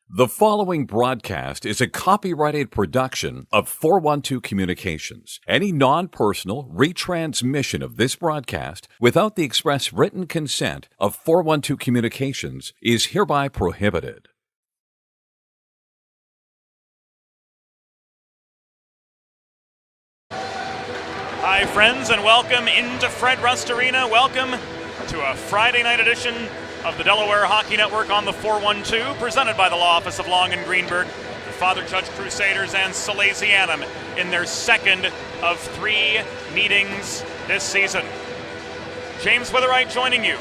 The following broadcast is a copyrighted production of 412 Communications. Any non-personal retransmission of this broadcast without the express written consent of 412 Communications is hereby prohibited. Hi, friends, and welcome into Fred Rust Arena. Welcome to a Friday night edition of the Delaware Hockey Network on the 412, presented by the Law Office of Long and Greenberg, the Father Judge Crusaders and Salesianum in their second of three meetings this season. James Witherite joining you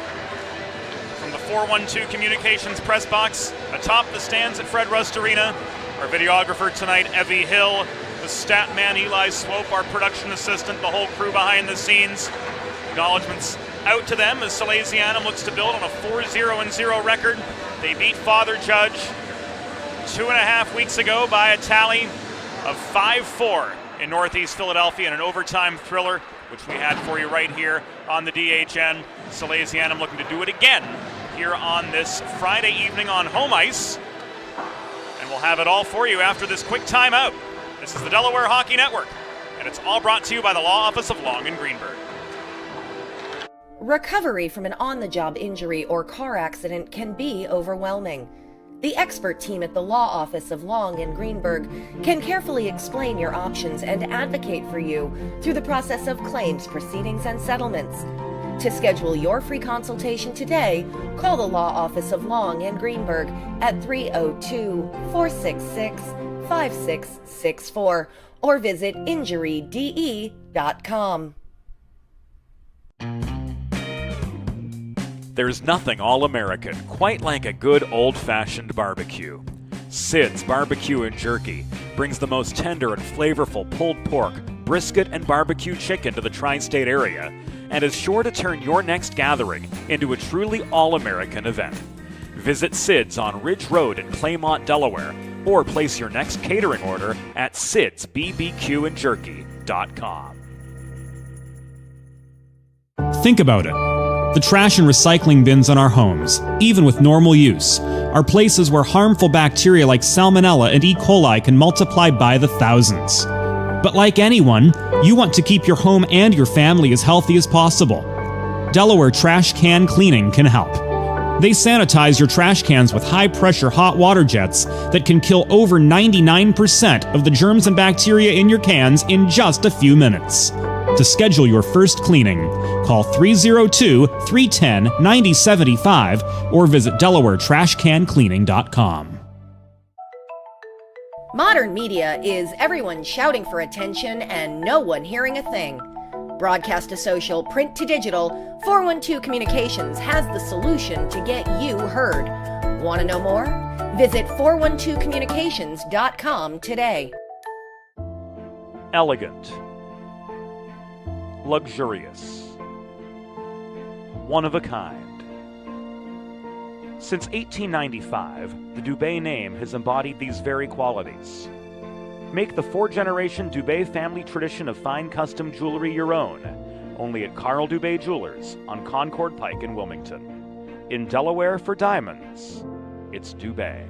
from the 412 Communications press box atop the stands at Fred Rust Arena. Our videographer tonight, Evie Hill, the stat man, Eli Swope, our production assistant, the whole crew behind the scenes. Acknowledgements out to them as Salesianum looks to build on a 4-0-0 record. They beat Father Judge 2.5 weeks ago by a tally of 5-4 in Northeast Philadelphia in an overtime thriller, which we had for you right here on the DHN. Salesianum looking to do it again here on this Friday evening on home ice. And we'll have it all for you after this quick timeout. This is the Delaware Hockey Network, and it's all brought to you by the Law Office of Long and Greenberg. Recovery from an on-the-job injury or car accident can be overwhelming. The expert team at the Law Office of Long and Greenberg can carefully explain your options and advocate for you through the process of claims, proceedings, and settlements. To schedule your free consultation today, call the Law Office of Long and Greenberg at 302-466-5664 or visit injuryde.com. There's nothing all-American quite like a good old-fashioned barbecue. Sid's Barbecue and Jerky brings the most tender and flavorful pulled pork, brisket, and barbecue chicken to the tri-state area and is sure to turn your next gathering into a truly all-American event. Visit Sid's on Ridge Road in Claymont, Delaware, or place your next catering order at sidsbbqandjerky.com. Think about it. The trash and recycling bins in our homes, even with normal use, are places where harmful bacteria like Salmonella and E. coli can multiply by the thousands. But like anyone, you want to keep your home and your family as healthy as possible. Delaware Trash Can Cleaning can help. They sanitize your trash cans with high-pressure hot water jets that can kill over 99% of the germs and bacteria in your cans in just a few minutes. To schedule your first cleaning, call 302-310-9075 or visit DelawareTrashCanCleaning.com. Modern media is everyone shouting for attention and no one hearing a thing. Broadcast to social, print to digital, 412 Communications has the solution to get you heard. Want to know more? Visit 412communications.com today. Elegant. Luxurious. One of a kind. Since 1895, the Dubé name has embodied these very qualities. Make the four-generation Dubé family tradition of fine custom jewelry your own, only at Carl Dubé Jewelers on Concord Pike in Wilmington. In Delaware for diamonds, it's Dubé.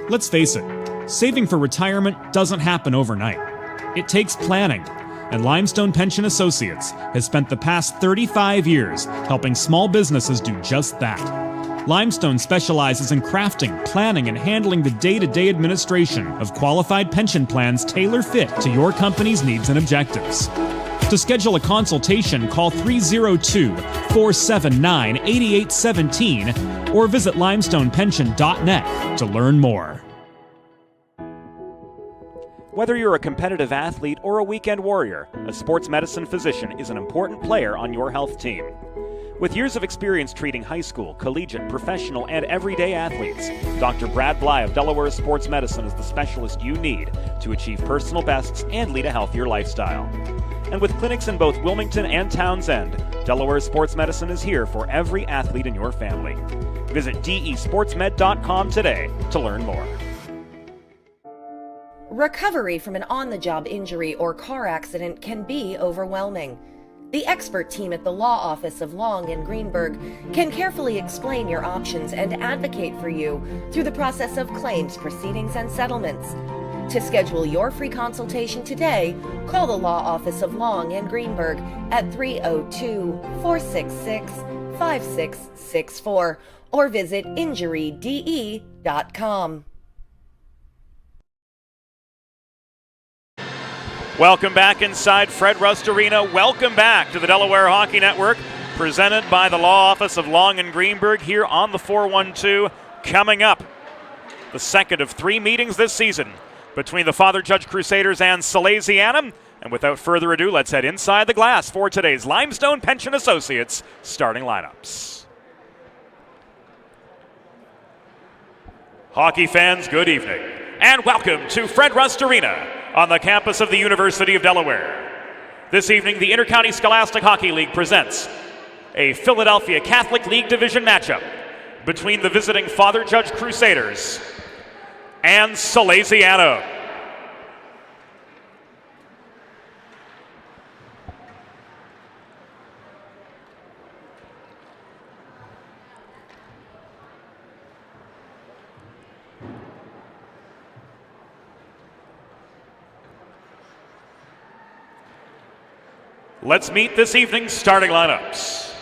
Let's face it, saving for retirement doesn't happen overnight. It takes planning, and Limestone Pension Associates has spent the past 35 years helping small businesses do just that. Limestone specializes in crafting, planning, and handling the day-to-day administration of qualified pension plans tailor-fit to your company's needs and objectives. To schedule a consultation, call 302-479-8817 or visit limestonepension.net to learn more. Whether you're a competitive athlete or a weekend warrior, a sports medicine physician is an important player on your health team. With years of experience treating high school, collegiate, professional, and everyday athletes, Dr. Brad Bly of Delaware Sports Medicine is the specialist you need to achieve personal bests and lead a healthier lifestyle. And with clinics in both Wilmington and Townsend, Delaware Sports Medicine is here for every athlete in your family. Visit desportsmed.com today to learn more. Recovery from an on-the-job injury or car accident can be overwhelming. The expert team at the law office of Long and Greenberg can carefully explain your options and advocate for you through the process of claims, proceedings, and settlements. To schedule your free consultation today, call the law office of Long and Greenberg at 302-466-5664 or visit injuryde.com. Welcome back inside Fred Rust Arena. Welcome back to the Delaware Hockey Network, presented by the Law Office of Long and Greenberg here on the 412. Coming up, the second of three meetings this season between the Father Judge Crusaders and Salesianum. And without further ado, let's head inside the glass for today's Limestone Pension Associates starting lineups. Hockey fans, good evening, and welcome to Fred Rust Arena on the campus of the University of Delaware. This evening, the Intercounty Scholastic Hockey League presents a Philadelphia Catholic League Division matchup between the visiting Father Judge Crusaders and Salesianum. Let's meet this evening's starting lineups.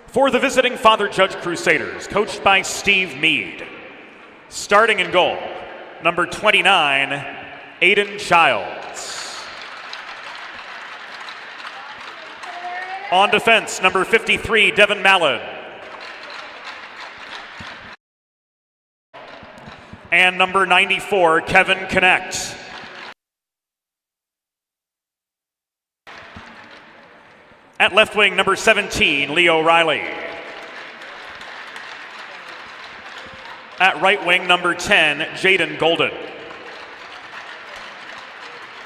For the visiting Father Judge Crusaders, coached by Steve Mead. Starting in goal, number 29, Aiden Childs. On defense, number 53, Devin Mallon. And number 94, Kevin Connect. At left wing, number 17, Leo Riley. At right wing, number 10, Jaden Golden.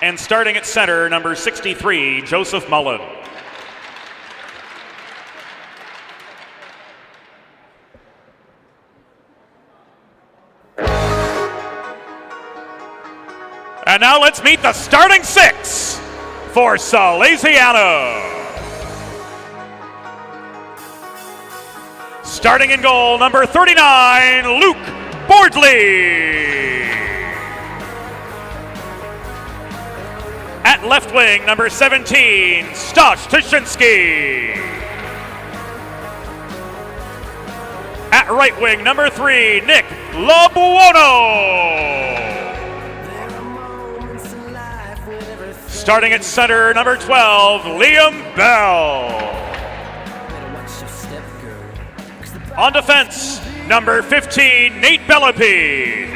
And starting at center, number 63, Joseph Mullen. And now let's meet the starting six for Salesianum. Starting in goal, number 39, Luke Bordley. At left wing, number 17, Stosh Tuschinski. At right wing, number 3, Nick Labuono. Starting at center, number 12, Liam Bell. On defense, number 15, Nate Bellapi.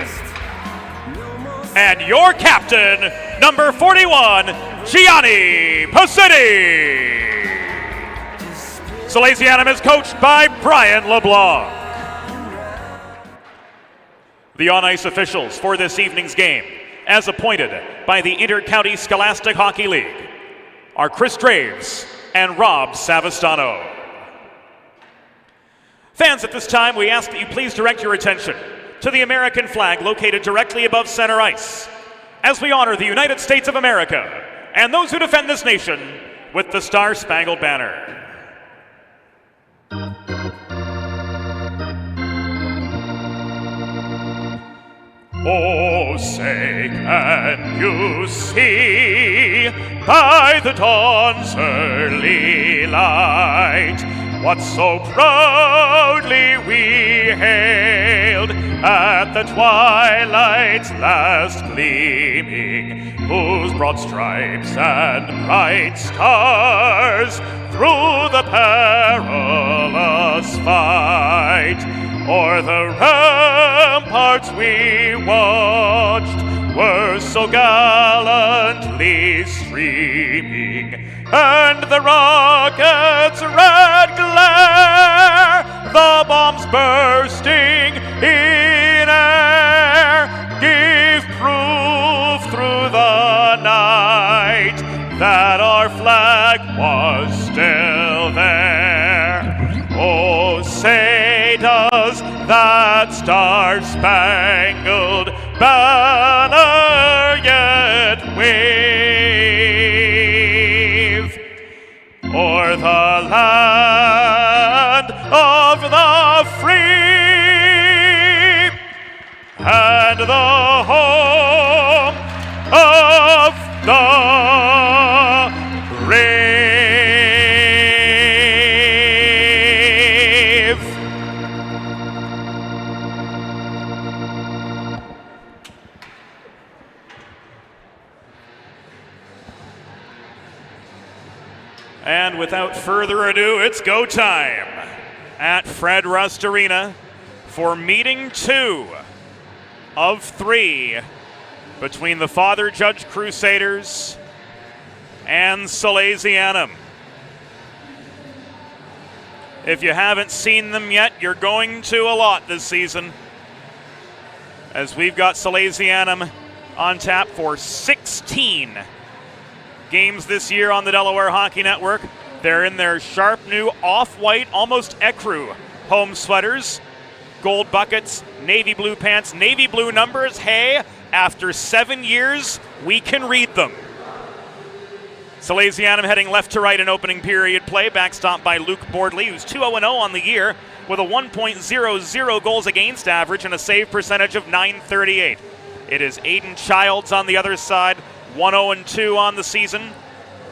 And your captain, number 41, Gianni Possetti. Salesianum is coached by Brian LeBlanc. The on-ice officials for this evening's game, as appointed by the Intercounty Scholastic Hockey League, are Chris Draves and Rob Savastano. Fans, at this time, we ask that you please direct your attention to the American flag located directly above center ice as we honor the United States of America and those who defend this nation with the Star-Spangled Banner. Oh, say, can you see by the dawn's early light what so proudly we hailed at the twilight's last gleaming, whose broad stripes and bright stars through the perilous fight o'er the ramparts we watched were so gallantly streaming, and the rocket's red glare, the bombs bursting in air, gave proof through the night that our flag was still there. Oh, say does that star-spangled banner yet wave? the home of the brave. And without further ado, it's go time at Fred Rust Arena for meeting 2 of 3 between the Father Judge Crusaders and Salesianum. If you haven't seen them yet, you're going to a lot this season, as we've got Salesianum on tap for 16 games this year on the Delaware Hockey Network. They're in their sharp new off-white, almost ecru home sweaters, gold buckets, navy blue pants, navy blue numbers. Hey, after 7 years, we can read them. Salesianum heading left to right in opening period play, backstopped by Luke Bordley, who's 2-0-0 on the year with a 1.00 goals against average and a save percentage of .938. It is Aiden Childs on the other side, 1-0-2 on the season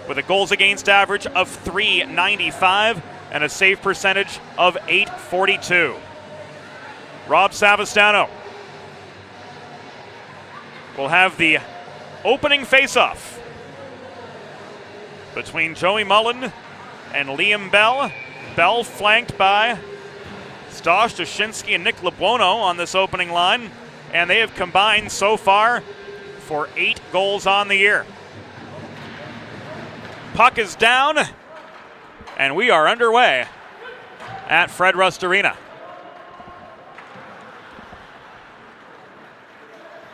with a goals against average of .395 and a save percentage of .842. Rob Savastano will have the opening face-off between Joey Mullen and Liam Bell. Bell flanked by Stosh Dushinsky and Nick Lebuono on this opening line, and they have combined so far for 8 goals on the year. Puck is down, and we are underway at Fred Rust Arena.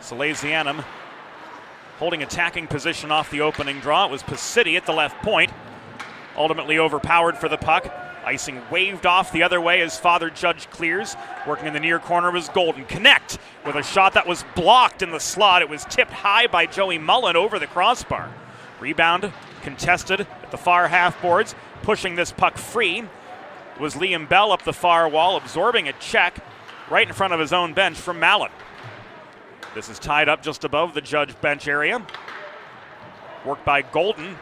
Salesianum holding attacking position off the opening draw. It was Pasiti at the left point, ultimately overpowered for the puck. Icing waved off the other way as Father Judge clears. Working in the near corner was Golden. Connect with a shot that was blocked in the slot. It was tipped high by Joey Mullen over the crossbar. Rebound contested at the far half boards. Pushing this puck free was Liam Bell up the far wall, absorbing a check right in front of his own bench from Mallon. This is tied up just above the Judge bench area. Worked by Golden.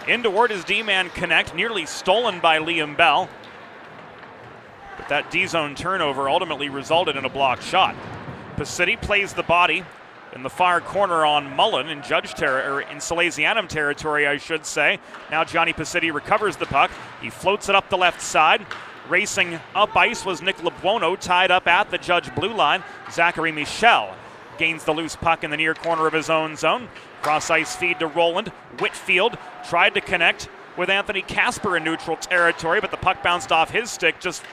In toward his D-man connect, nearly stolen by Liam Bell. But that D-zone turnover ultimately resulted in a blocked shot. Pasiti plays the body in the far corner on Mullen in in Salesianum territory, I should say. Now Johnny Pasiti recovers the puck. He floats it up the left side. Racing up ice was Nick Lebuono, tied up at the Judge blue line. Zachary Michel gains the loose puck in the near corner of his own zone. Cross ice feed to Roland. Whitfield tried to connect with Anthony Casper in neutral territory, but the puck bounced off his stick just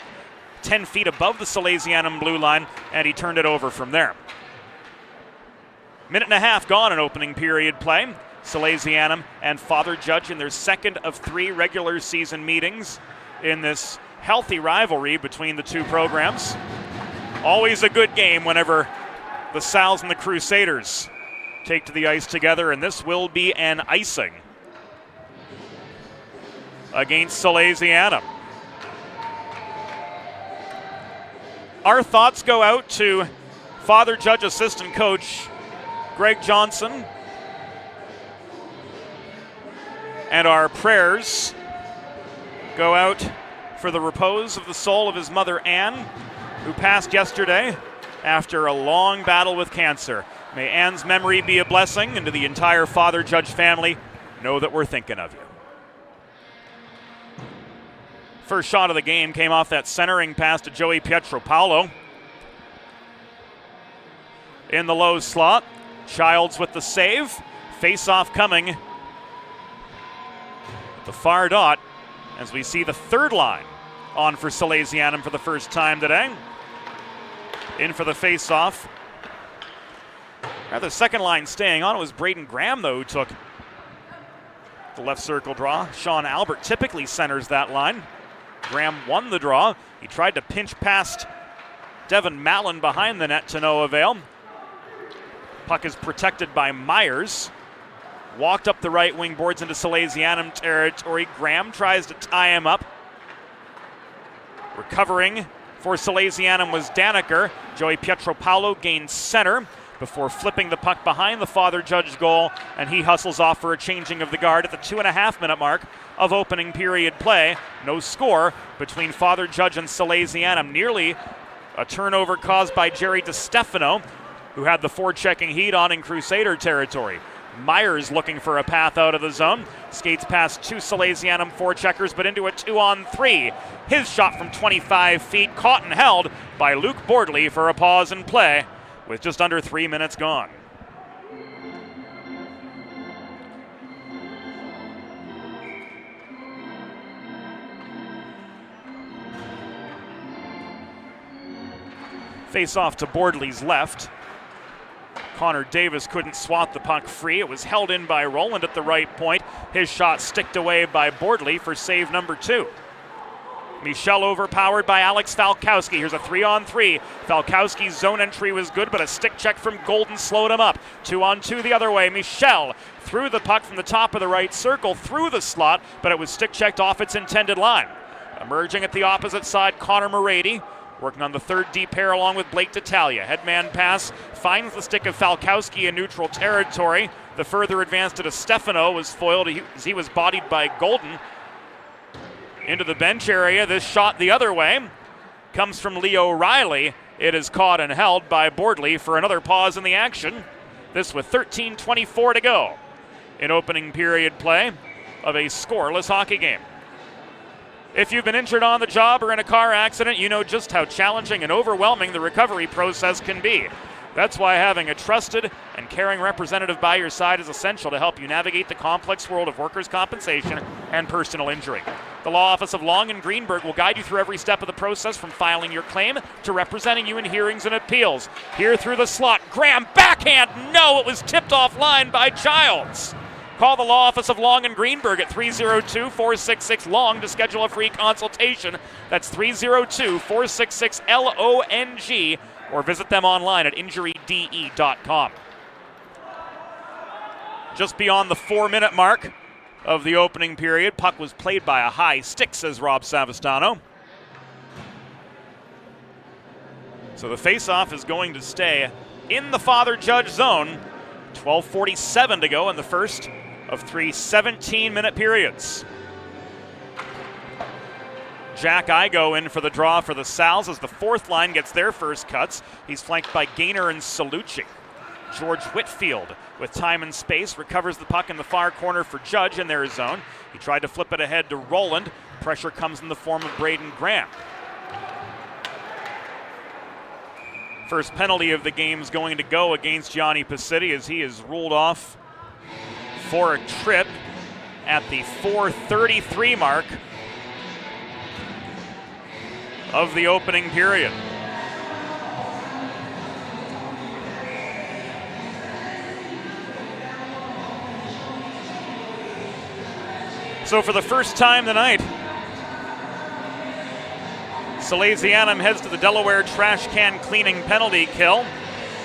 10 feet above the Salesianum blue line, and he turned it over from there. Minute and a half gone in opening period play. Salesianum and Father Judge in their second of 3 regular season meetings in this healthy rivalry between the two programs. Always a good game whenever the Sals and the Crusaders take to the ice together, and this will be an icing against Salesianum. Our thoughts go out to Father Judge assistant coach Greg Johnson, and our prayers go out for the repose of the soul of his mother Anne, who passed yesterday after a long battle with cancer. May Anne's memory be a blessing, and to the entire Father Judge family, know that we're thinking of you. First shot of the game came off that centering pass to Joey Pietropaulo. In the low slot, Childs with the save. Face-off coming at the far dot as we see the third line on for Salesianum for the first time today. In for the face-off. The second line staying on. It was Braden Graham, though, who took the left circle draw. Sean Albert typically centers that line. Graham won the draw. He tried to pinch past Devin Mallon behind the net to no avail. Puck is protected by Myers. Walked up the right wing boards into Salesianum territory. Graham tries to tie him up. Recovering for Salesianum was Daniker. Joey Pietropaulo gains center before flipping the puck behind the Father Judge goal, and he hustles off for a changing of the guard at the 2.5-minute mark of opening period play. No score between Father Judge and Salesianum. Nearly a turnover caused by Jerry DiStefano, who had the forechecking heat on in Crusader territory. Myers looking for a path out of the zone. Skates past two Salesianum forecheckers, but into a 2-on-3. His shot from 25 feet caught and held by Luke Bordley for a pause in play with just under 3 minutes gone. Face off to Bordley's left. Connor Davis couldn't swat the puck free. It was held in by Roland at the right point. His shot sticked away by Bordley for save number 2. Michel overpowered by Alex Falkowski. Here's a 3-on-3. Falkowski's zone entry was good, but a stick check from Golden slowed him up. 2-on-2 the other way. Michel threw the puck from the top of the right circle through the slot, but it was stick checked off its intended line. Emerging at the opposite side, Connor Morady, working on the third D pair along with Blake D'Italia. Headman pass finds the stick of Falkowski in neutral territory. The further advance to DiStefano was foiled as he was bodied by Golden. Into the bench area, this shot the other way comes from Leo Riley. It is caught and held by Bordley for another pause in the action. This with 13:24 to go in opening period play of a scoreless hockey game. If you've been injured on the job or in a car accident, you know just how challenging and overwhelming the recovery process can be. That's why having a trusted and caring representative by your side is essential to help you navigate the complex world of workers' compensation and personal injury. The Law Office of Long and Greenberg will guide you through every step of the process, from filing your claim to representing you in hearings and appeals. Here through the slot, Graham backhand, no, it was tipped offline by Childs. Call the Law Office of Long and Greenberg at 302-466-LONG to schedule a free consultation. That's 302-466-LONG, or visit them online at injuryde.com. Just beyond the 4-minute mark of the opening period, puck was played by a high stick, says Rob Savastano. So the face-off is going to stay in the Father Judge zone. 12:47 to go in the first of 3 17-minute periods. Jack Igo in for the draw for the Sals as the fourth line gets their first cuts. He's flanked by Gaynor and Salucci. George Whitfield, with time and space, recovers the puck in the far corner for Judge in their zone. He tried to flip it ahead to Roland. Pressure comes in the form of Braden Graham. First penalty of the game is going to go against Gianni Pacitti as he is ruled off for a trip at the 4:33 mark of the opening period. So for the first time tonight, Salesianum heads to the Delaware trash can cleaning penalty kill.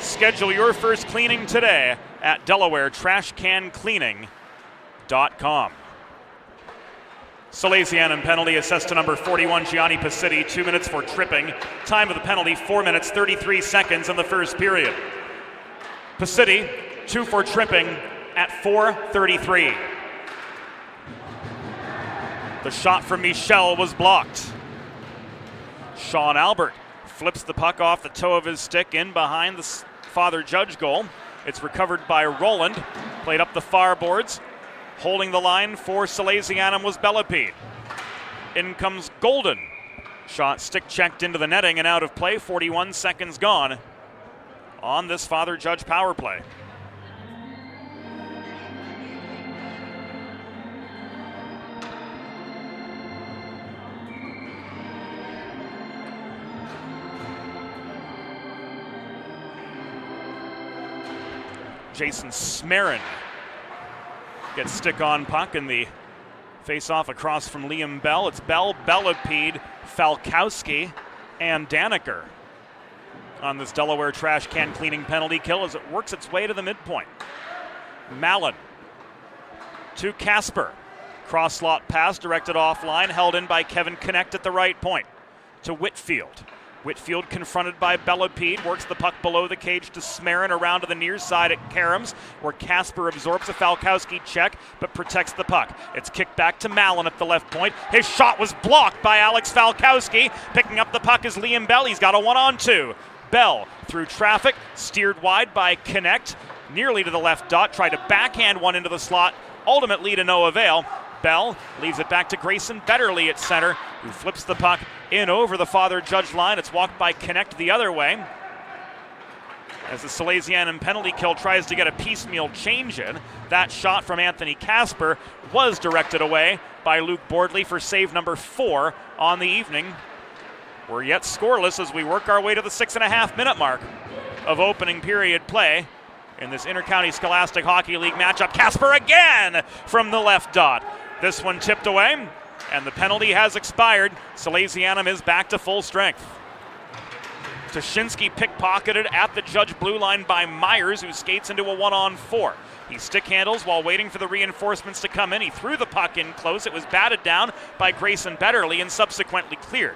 Schedule your first cleaning today at DelawareTrashCanCleaning.com. Salesianum penalty assessed to number 41, Gianni Pacitti, 2 minutes for tripping. Time of the penalty, 4 minutes, 33 seconds in the first period. Pacitti, 2 for tripping at 4:33. The shot from Michel was blocked. Sean Albert flips the puck off the toe of his stick in behind the Father Judge goal. It's recovered by Roland, played up the far boards. Holding the line for Salesianum was Bellepede. In comes Golden. Shot stick checked into the netting and out of play. 41 seconds gone on this Father Judge power play. Jason Smarin gets stick on puck in the face-off across from Liam Bell. It's Bell, Bellepede, Falkowski, and Daniker on this Delaware trash can cleaning penalty kill as it works its way to the midpoint. Mallon to Casper. Cross slot pass directed offline, held in by Kevin Connect at the right point. To Whitfield. Whitfield confronted by Bellepede, works the puck below the cage to Smarin, around to the near side at Karams, where Kasper absorbs a Falkowski check, but protects the puck. It's kicked back to Mallon at the left point. His shot was blocked by Alex Falkowski. Picking up the puck is Liam Bell. He's got a 1-on-2. Bell through traffic, steered wide by Connect, nearly to the left dot, tried to backhand one into the slot, ultimately to no avail. Bell leaves it back to Grayson Betterly at center, who flips the puck in over the Father Judge line. It's walked by Connect the other way, as the Salesianum penalty kill tries to get a piecemeal change in. That shot from Anthony Kasper was directed away by Luke Bordley for save number 4 on the evening. We're yet scoreless as we work our way to the 6.5-minute mark of opening period play in this Intercounty Scholastic Hockey League matchup. Kasper again from the left dot. This one tipped away, and the penalty has expired. Salesianum is back to full strength. Toshinsky pickpocketed at the Judge blue line by Myers, who skates into a 1-on-4. He stick handles while waiting for the reinforcements to come in. He threw the puck in close. It was batted down by Grayson Betterly and subsequently cleared.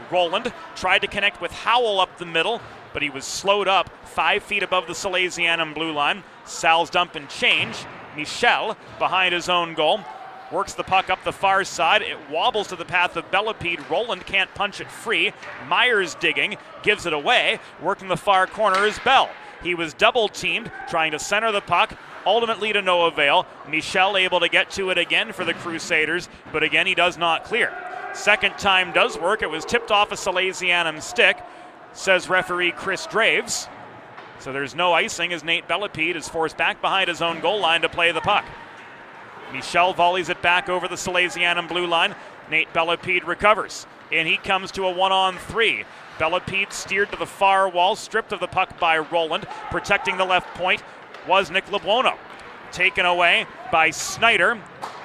Roland tried to connect with Howell up the middle, but he was slowed up 5 feet above the Salesianum blue line. Sal's dump and change. Michel behind his own goal. Works the puck up the far side. It wobbles to the path of Bellepede. Roland can't punch it free. Myers digging, gives it away. Working the far corner is Bell. He was double teamed, trying to center the puck, ultimately to no avail. Michel able to get to it again for the Crusaders, but again he does not clear. Second time does work. It was tipped off a Salesianum stick, says referee Chris Draves. So there's no icing as Nate Bellepede is forced back behind his own goal line to play the puck. Michel volleys it back over the Salesianum blue line. Nate Bellepede recovers. In he comes to a 1-on-3. Bellepede steered to the far wall, stripped of the puck by Roland. Protecting the left point was Nick LeBuono. Taken away by Snyder.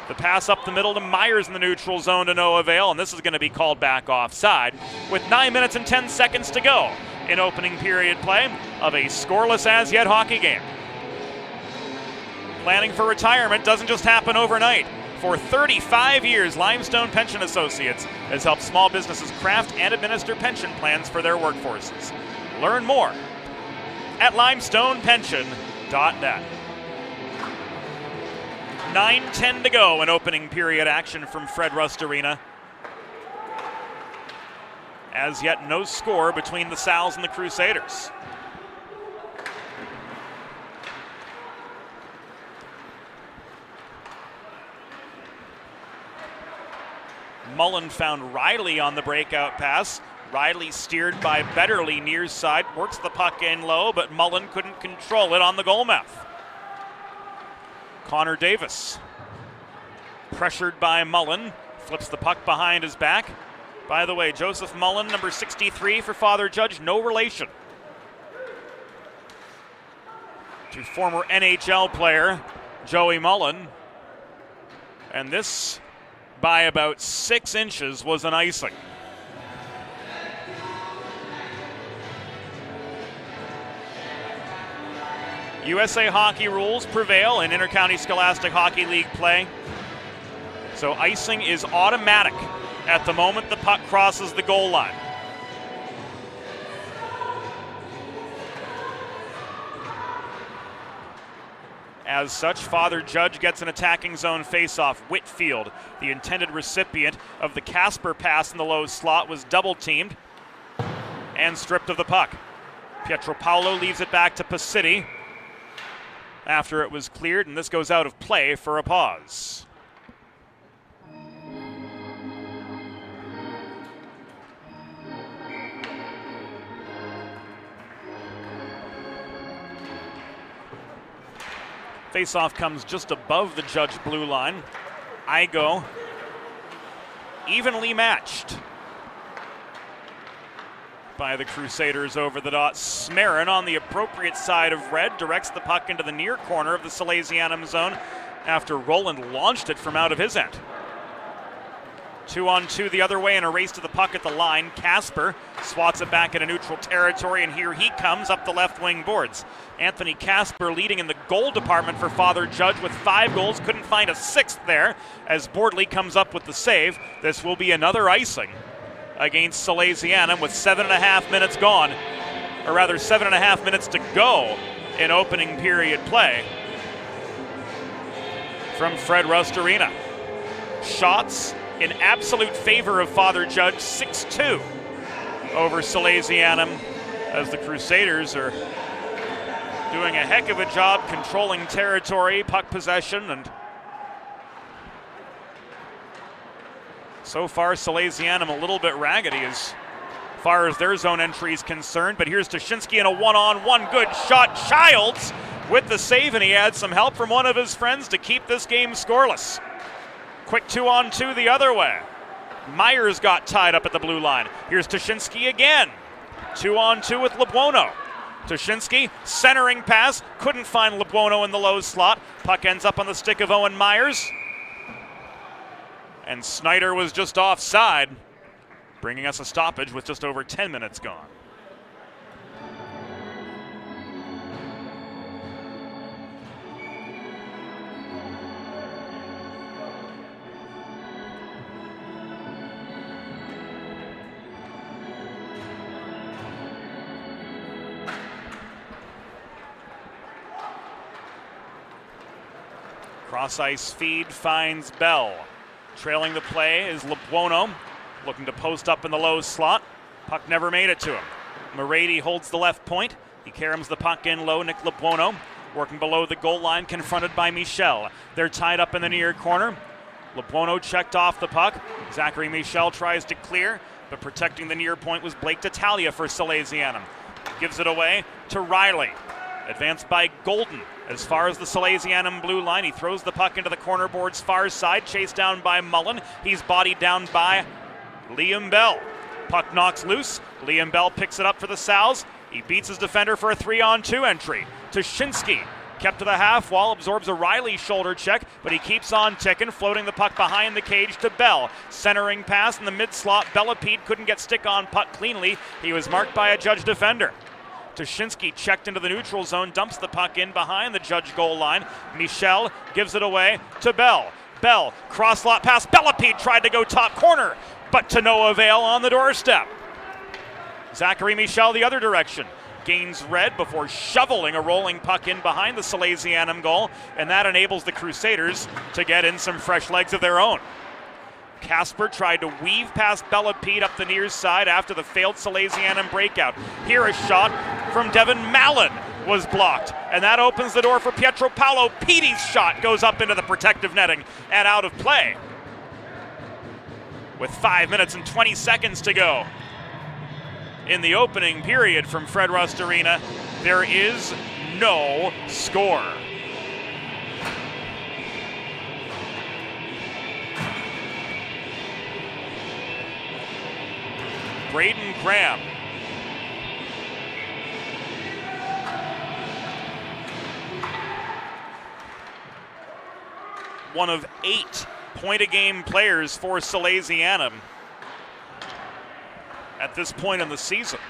The pass up the middle to Myers in the neutral zone to no avail, and this is going to be called back offside with 9 minutes and 10 seconds to go in opening period play of a scoreless as yet hockey game. Planning for retirement doesn't just happen overnight. For 35 years, Limestone Pension Associates has helped small businesses craft and administer pension plans for their workforces. Learn more at limestonepension.net. 9:10 to go in opening period action from Fred Rust Arena. As yet, no score between the Sals and the Crusaders. Mullen found Riley on the breakout pass. Riley steered by Betterly near side, works the puck in low, but Mullen couldn't control it on the goal mouth. Connor Davis, pressured by Mullen, flips the puck behind his back. By the way, Joseph Mullen, number 63 for Father Judge, no relation to former NHL player Joey Mullen. And this, by about 6 inches, was an icing. USA hockey rules prevail in Intercounty Scholastic Hockey League play. So icing is automatic at the moment the puck crosses the goal line. As such, Father Judge gets an attacking zone faceoff. Whitfield, the intended recipient of the Kasper pass in the low slot, was double teamed and stripped of the puck. Pietropaulo leaves it back to Pacitti after it was cleared, and this goes out of play for a pause. Faceoff comes just above the Judge blue line. Igo evenly matched by the Crusaders over the dot. Smarin on the appropriate side of red directs the puck into the near corner of the Salesianum zone after Roland launched it from out of his end. 2-on-2 the other way and a race to the puck at the line. Kasper swats it back into neutral territory, and here he comes up the left wing boards. Anthony Kasper leading in the goal department for Father Judge with 5 goals. Couldn't find a 6th there as Bordley comes up with the save. This will be another icing against Salesianum with 7.5 minutes gone, or rather 7.5 minutes to go in opening period play from Fred Rust Arena. Shots in absolute favor of Father Judge, 6-2 over Salesianum, as the Crusaders are doing a heck of a job controlling territory, puck possession, and so far Salesianum a little bit raggedy as far as their zone entry is concerned. But here's Tuschinski in a one-on-one, good shot. Childs with the save, and he had some help from one of his friends to keep this game scoreless. Quick 2-on-2 the other way. Myers got tied up at the blue line. Here's Tuschinski again. 2-on-2 with Lebuono. Tuschinski, centering pass, couldn't find Lebuono in the low slot. Puck ends up on the stick of Owen Myers. And Snyder was just offside, bringing us a stoppage with just over 10 minutes gone. Cross-ice feed finds Bell. Trailing the play is Lebuono, looking to post up in the low slot. Puck never made it to him. Morady holds the left point. He caroms the puck in low. Nick Lebuono working below the goal line, confronted by Michel. They're tied up in the near corner. Lebuono checked off the puck. Zachary Michel tries to clear, but protecting the near point was Blake Tattaglia for Salesianum. Gives it away to Riley. Advanced by Golden as far as the Salesianum blue line. He throws the puck into the corner board's far side, chased down by Mullen. He's bodied down by Liam Bell. Puck knocks loose. Liam Bell picks it up for the Sal's. He beats his defender for a 3-on-2 entry. Tuschinski kept to the half wall, absorbs a Riley shoulder check, but he keeps on ticking, floating the puck behind the cage to Bell. Centering pass in the mid-slot. Bellepede couldn't get stick on puck cleanly. He was marked by a Judge defender. Tuschinski checked into the neutral zone, dumps the puck in behind the Judge goal line. Michel gives it away to Bell. Bell, cross-lot pass. Bellepede tried to go top corner, but to no avail on the doorstep. Zachary Michel the other direction. Gains red before shoveling a rolling puck in behind the Salesianum goal, and that enables the Crusaders to get in some fresh legs of their own. Casper tried to weave past Bellepede up the near side after the failed Salesianum breakout. Here a shot from Devin Mallon was blocked, and that opens the door for Pietro Paolo. Petey's shot goes up into the protective netting and out of play. With 5 minutes and 20 seconds to go in the opening period from Fred Rust Arena, there is no score. Braden Graham. One of 8 point-a-game players for Salesianum at this point in the season.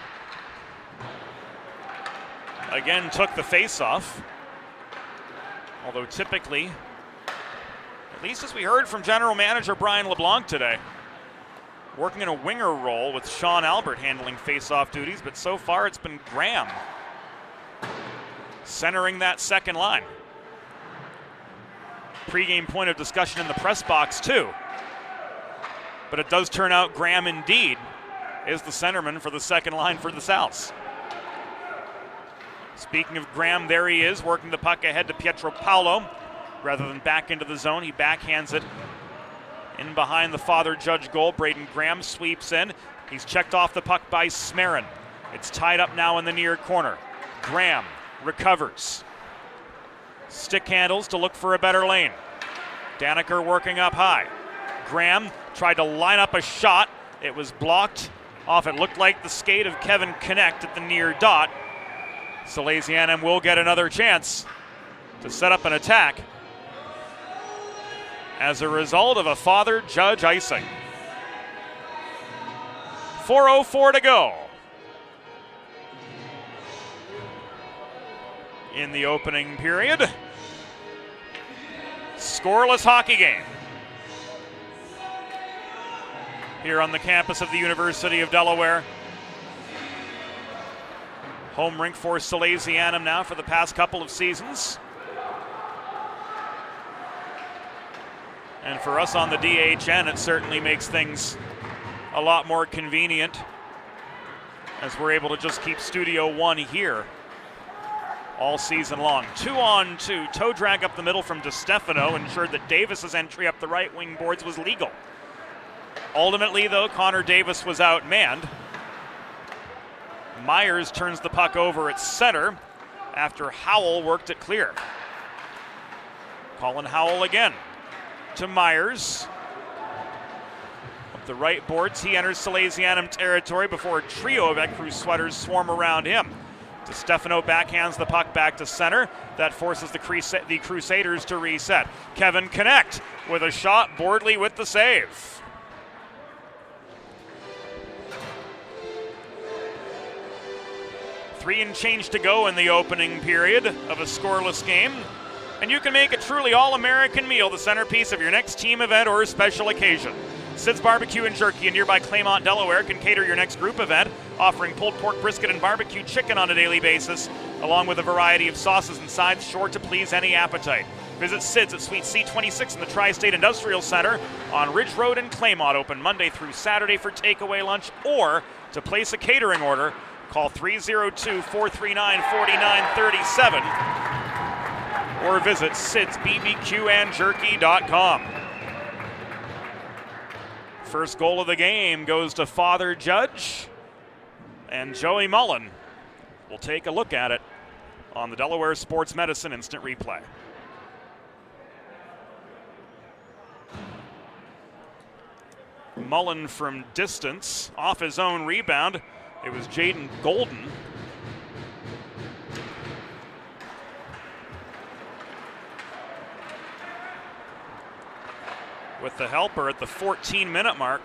Again, took the face-off. Although typically, at least as we heard from General Manager Brian LeBlanc today, working in a winger role with Sean Albert handling face-off duties, but so far it's been Graham centering that second line. Pre-game point of discussion in the press box too. But it does turn out Graham indeed is the centerman for the second line for the Souths. Speaking of Graham, there he is working the puck ahead to Pietro Paolo. Rather than back into the zone, he backhands it in behind the Father Judge goal. Braden Graham sweeps in. He's checked off the puck by Smarin. It's tied up now in the near corner. Graham recovers. Stick handles to look for a better lane. Daniker working up high. Graham tried to line up a shot. It was blocked off. It looked like the skate of Kevin Connect at the near dot. Salesianum will get another chance to set up an attack as a result of a Father Judge icing. 4:04 to go in the opening period. Scoreless hockey game. here on the campus of the University of Delaware. Home rink for Salesianum now for the past couple of seasons. And for us on the DHN, it certainly makes things a lot more convenient as we're able to just keep Studio One here all season long. 2-on-2, toe drag up the middle from DeStefano ensured that Davis's entry up the right wing boards was legal. Ultimately, though, Connor Davis was outmanned. Myers turns the puck over at center after Howell worked it clear. Colin Howell again to Myers. Up the right boards, he enters Salesianum territory before a trio of Ecru sweaters swarm around him. DeStefano backhands the puck back to center. That forces the Crusaders to reset. Kevin Connect with a shot, Bordley with the save. Three and change to go in the opening period of a scoreless game. And you can make a truly all-American meal the centerpiece of your next team event or special occasion. Sid's Barbecue and Jerky in nearby Claymont, Delaware can cater your next group event, offering pulled pork brisket and barbecue chicken on a daily basis, along with a variety of sauces and sides sure to please any appetite. Visit Sid's at Suite C26 in the Tri-State Industrial Center on Ridge Road in Claymont, open Monday through Saturday for takeaway lunch, or to place a catering order, call 302-439-4937 or visit sidsbbqandjerky.com. First goal of the game goes to Father Judge, and Joey Mullen will take a look at it on the Delaware Sports Medicine Instant Replay. Mullen from distance, off his own rebound. It was Jaden Golden. With the helper at the 14-minute mark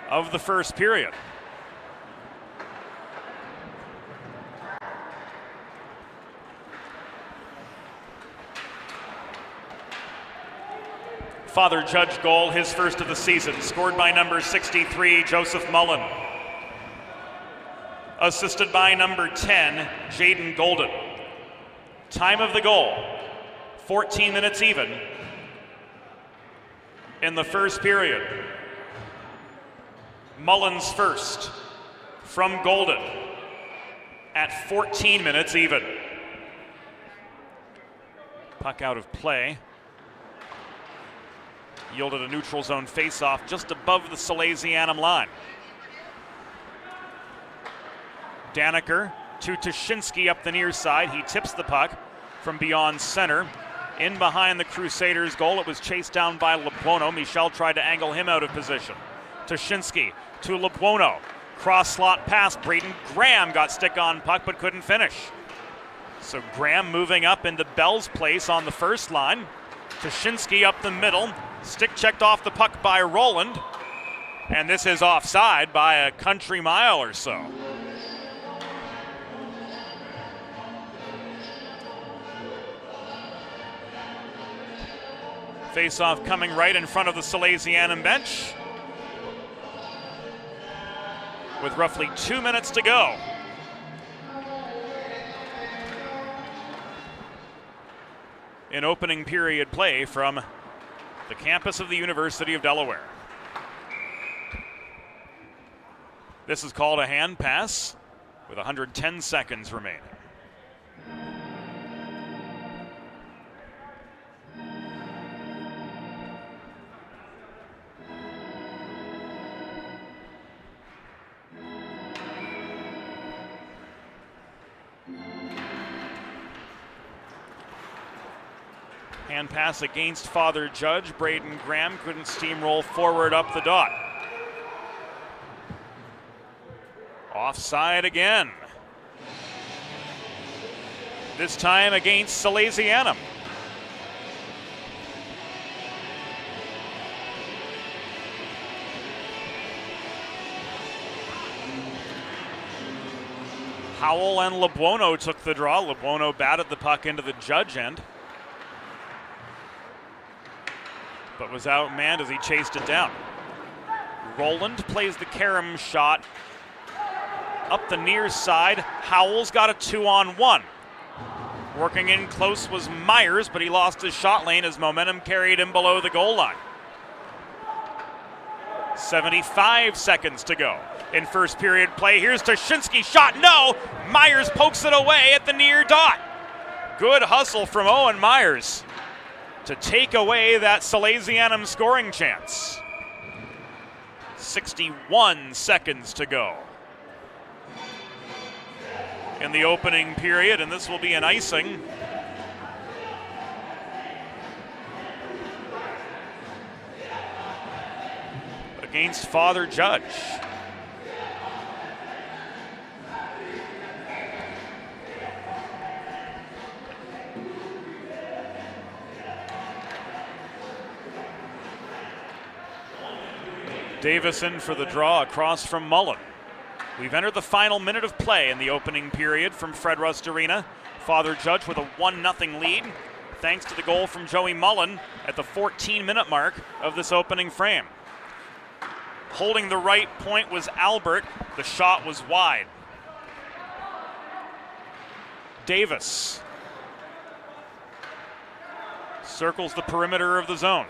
of the first period. Father Judge goal, his first of the season, scored by number 63, Joseph Mullen. Assisted by number 10, Jaden Golden. Time of the goal, 14 minutes even in the first period. Mullen's first from Golden at 14 minutes even. Puck out of play. Yielded a neutral zone faceoff just above the Salesianum line. Daniker to Tuschinski up the near side. He tips the puck from beyond center. In behind the Crusaders' goal, it was chased down by Lebuono. Michel tried to angle him out of position. Tuschinski to Lebuono. Cross slot pass. Braden Graham got stick on puck but couldn't finish. So Graham moving up into Bell's place on the first line. Tuschinski up the middle. Stick checked off the puck by Roland. And this is offside by a country mile or so. Face-off coming right in front of the Salesianum bench with roughly 2 minutes to go. In opening period play from the campus of the University of Delaware. This is called a hand pass with 110 seconds remaining. Hand pass against Father Judge. Braden Graham couldn't steamroll forward up the dot. Offside again. This time against Salesianum. Howell and Lebuono took the draw. Lebuono batted the puck into the Judge end, but was outmanned as he chased it down. Roland plays the carom shot up the near side. Howell's got a 2-on-1. Working in close was Myers, but he lost his shot lane as momentum carried him below the goal line. 75 seconds to go in first period play. Here's Toshinsky, shot, no! Myers pokes it away at the near dot. Good hustle from Owen Myers to take away that Salesianum scoring chance. 61 seconds to go in the opening period, and this will be an icing. Against Father Judge. Davison for the draw across from Mullen. We've entered the final minute of play in the opening period from Fred Rust Arena. Father Judge with a 1-0 lead, thanks to the goal from Joey Mullen at the 14-minute mark of this opening frame. Holding the right point was Albert. The shot was wide. Davis circles the perimeter of the zone.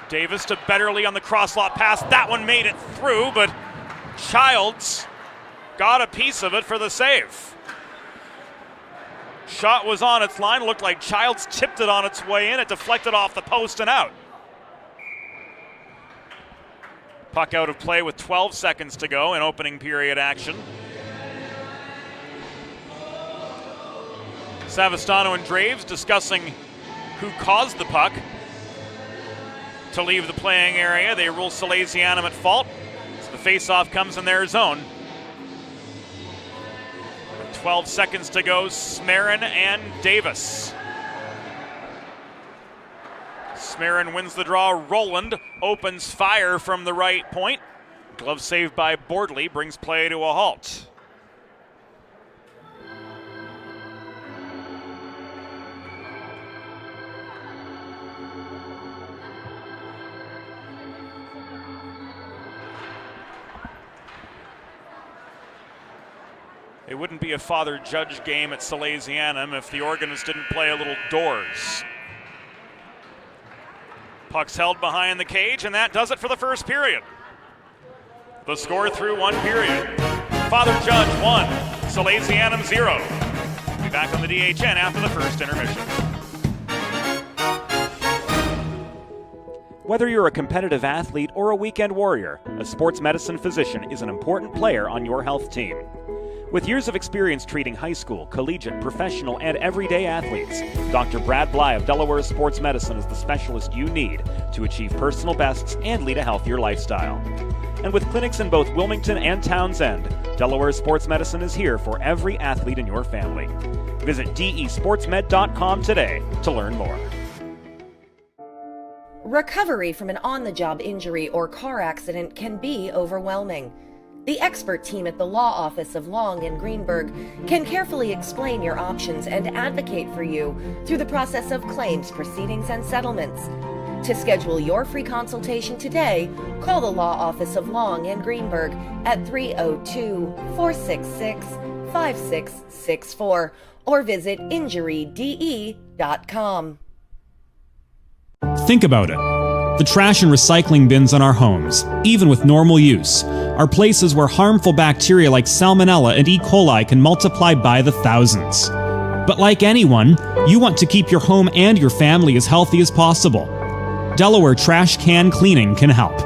Davis to Betterly on the cross-lot pass. That one made it through, but Childs got a piece of it for the save. Shot was on its line. Looked like Childs tipped it on its way in. It deflected off the post and out. Puck out of play with 12 seconds to go in opening period action. Savastano and Draves discussing who caused the puck to leave the playing area. They rule Salesianum at fault, so the face-off comes in their zone. With 12 seconds to go, Smarin and Davis. Smarin wins the draw. Roland opens fire from the right point. Glove saved by Bordley brings play to a halt. It wouldn't be a Father Judge game at Salesianum if the organist didn't play a little Doors. Puck's held behind the cage, and that does it for the first period. The score through one period. Father Judge 1, Salesianum 0. We'll be back on the DHN after the first intermission. Whether you're a competitive athlete or a weekend warrior, a sports medicine physician is an important player on your health team. With years of experience treating high school, collegiate, professional, and everyday athletes, Dr. Brad Bly of Delaware Sports Medicine is the specialist you need to achieve personal bests and lead a healthier lifestyle. And with clinics in both Wilmington and Townsend, Delaware Sports Medicine is here for every athlete in your family. Visit desportsmed.com today to learn more. Recovery from an on-the-job injury or car accident can be overwhelming. The expert team at the law office of Long and Greenberg can carefully explain your options and advocate for you through the process of claims, proceedings, and settlements. To schedule your free consultation today, call the law office of Long and Greenberg at 302-466-5664 or visit injuryde.com. Think about it. The trash and recycling bins in our homes, even with normal use, are places where harmful bacteria like Salmonella and E. coli can multiply by the thousands. But like anyone, you want to keep your home and your family as healthy as possible. Delaware Trash Can Cleaning can help.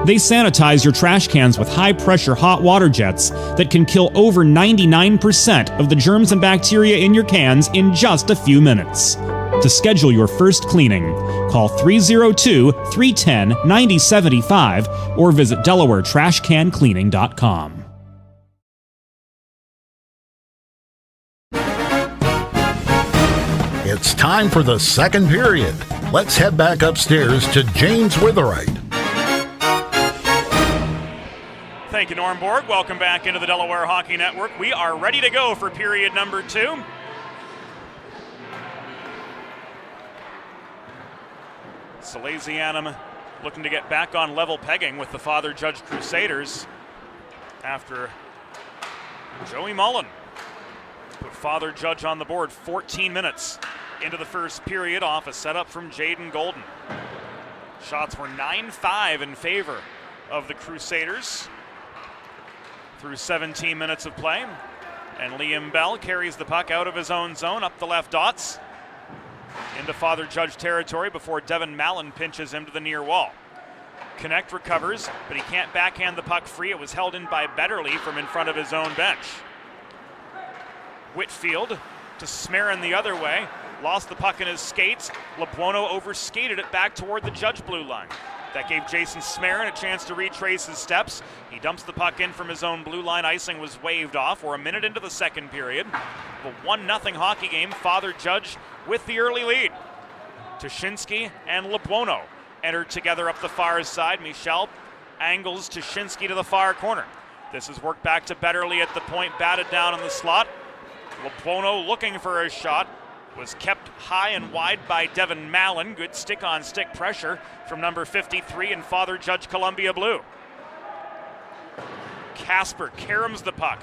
They sanitize your trash cans with high-pressure hot water jets that can kill over 99% of the germs and bacteria in your cans in just a few minutes. To schedule your first cleaning, call 302-310-9075 or visit DelawareTrashCanCleaning.com. It's time for the second period. Let's head back upstairs to James Witherite. Thank you, Norm Borg. Welcome back into the Delaware Hockey Network. We are ready to go for period number 2. Salesianum looking to get back on level pegging with the Father Judge Crusaders after Joey Mullen put Father Judge on the board 14 minutes into the first period off a setup from Jaden Golden. Shots were 9-5 in favor of the Crusaders through 17 minutes of play. And Liam Bell carries the puck out of his own zone up the left dots into Father Judge territory before Devin Mallon pinches him to the near wall. Connect recovers, but he can't backhand the puck free. It was held in by Betterly from in front of his own bench. Whitfield to Smarin the other way. Lost the puck in his skates. LeBuono overskated it back toward the Judge blue line. That gave Jason Smarin a chance to retrace his steps. He dumps the puck in from his own blue line. Icing was waved off. We're a minute into the second period. The 1-0 hockey game. Father Judge with the early lead. Tuschinski and LeBuono entered together up the far side. Michel angles Tuschinski to the far corner. This is worked back to Betterly at the point, batted down in the slot. LeBuono looking for a shot. Was kept high and wide by Devin Mallon. Good stick-on-stick pressure from number 53 in Father Judge Columbia Blue. Casper caroms the puck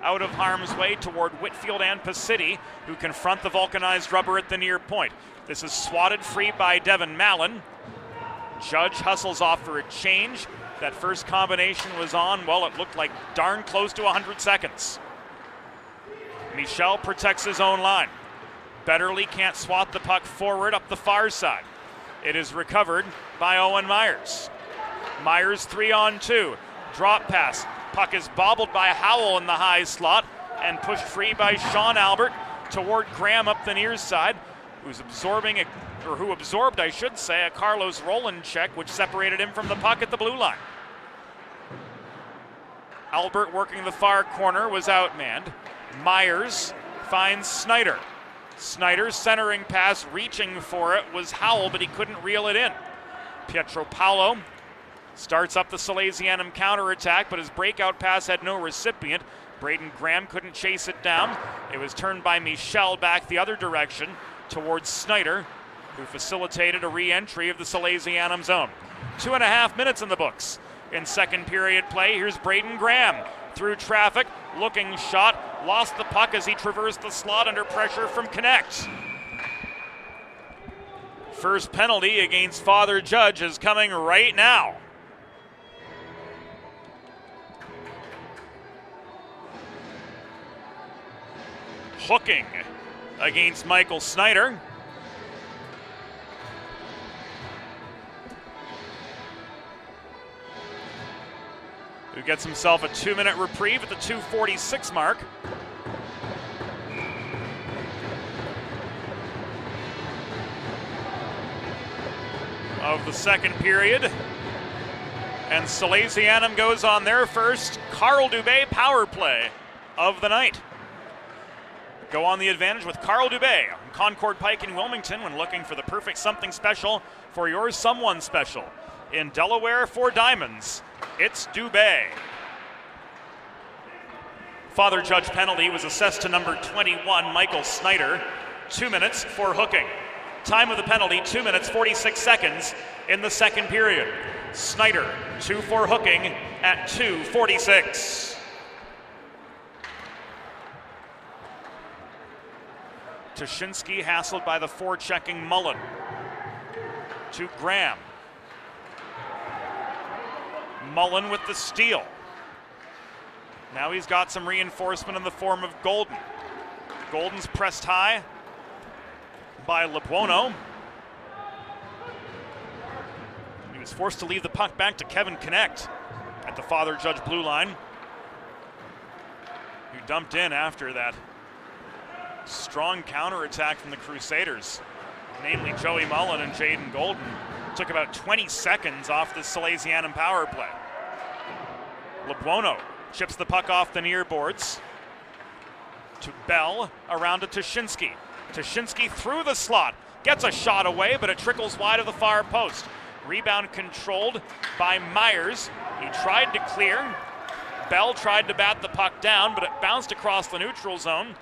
out of harm's way toward Whitfield and Pacitti, who confront the vulcanized rubber at the near point. This is swatted free by Devin Mallon. Judge hustles off for a change. That first combination was on, well, it looked like darn close to 100 seconds. Michel protects his own line. Betterly can't swat the puck forward up the far side. It is recovered by Owen Myers. Myers 3-on-2. Drop pass. Puck is bobbled by Howell in the high slot and pushed free by Sean Albert toward Graham up the near side, who absorbed, I should say, a Carlos Roland check which separated him from the puck at the blue line. Albert working the far corner was outmanned. Myers finds Snyder. Snyder's centering pass, reaching for it, was Howell, but he couldn't reel it in. Pietro Paolo starts up the Salesianum counterattack, but his breakout pass had no recipient. Braden Graham couldn't chase it down. It was turned by Michel back the other direction towards Snyder, who facilitated a re-entry of the Salesianum zone. 2.5 minutes in the books. In second period play, here's Braden Graham. Through traffic, looking shot, lost the puck as he traversed the slot under pressure from Connect. First penalty against Father Judge is coming right now. Hooking against Michael Snyder. Who gets himself a 2-minute reprieve at the 2:46 mark. Of the second period. And Salesianum goes on their first Carl Dubé power play of the night. Go on the advantage with Carl Dubé on Concord Pike in Wilmington when looking for the perfect something special for your someone special. In Delaware for diamonds, it's Dubé. Father Judge penalty was assessed to number 21, Michael Snyder. 2 minutes for hooking. Time of the penalty, 2 minutes, 46 seconds in the second period. Snyder, 2 for hooking at 2:46. Tuschinski hassled by the forechecking Mullen. To Graham. Mullen with the steal. Now he's got some reinforcement in the form of Golden. Golden's pressed high by LeBuono. He was forced to leave the puck back to Kevin Connect at the Father Judge blue line, who dumped in after that strong counterattack from the Crusaders, namely Joey Mullen and Jaden Golden. Took about 20 seconds off this Salesianum power play. LeBuono chips the puck off the near boards to Bell, around to Tuschinski. Tuschinski through the slot, gets a shot away, but it trickles wide of the far post. Rebound controlled by Myers. He tried to clear. Bell tried to bat the puck down, but it bounced across the neutral zone.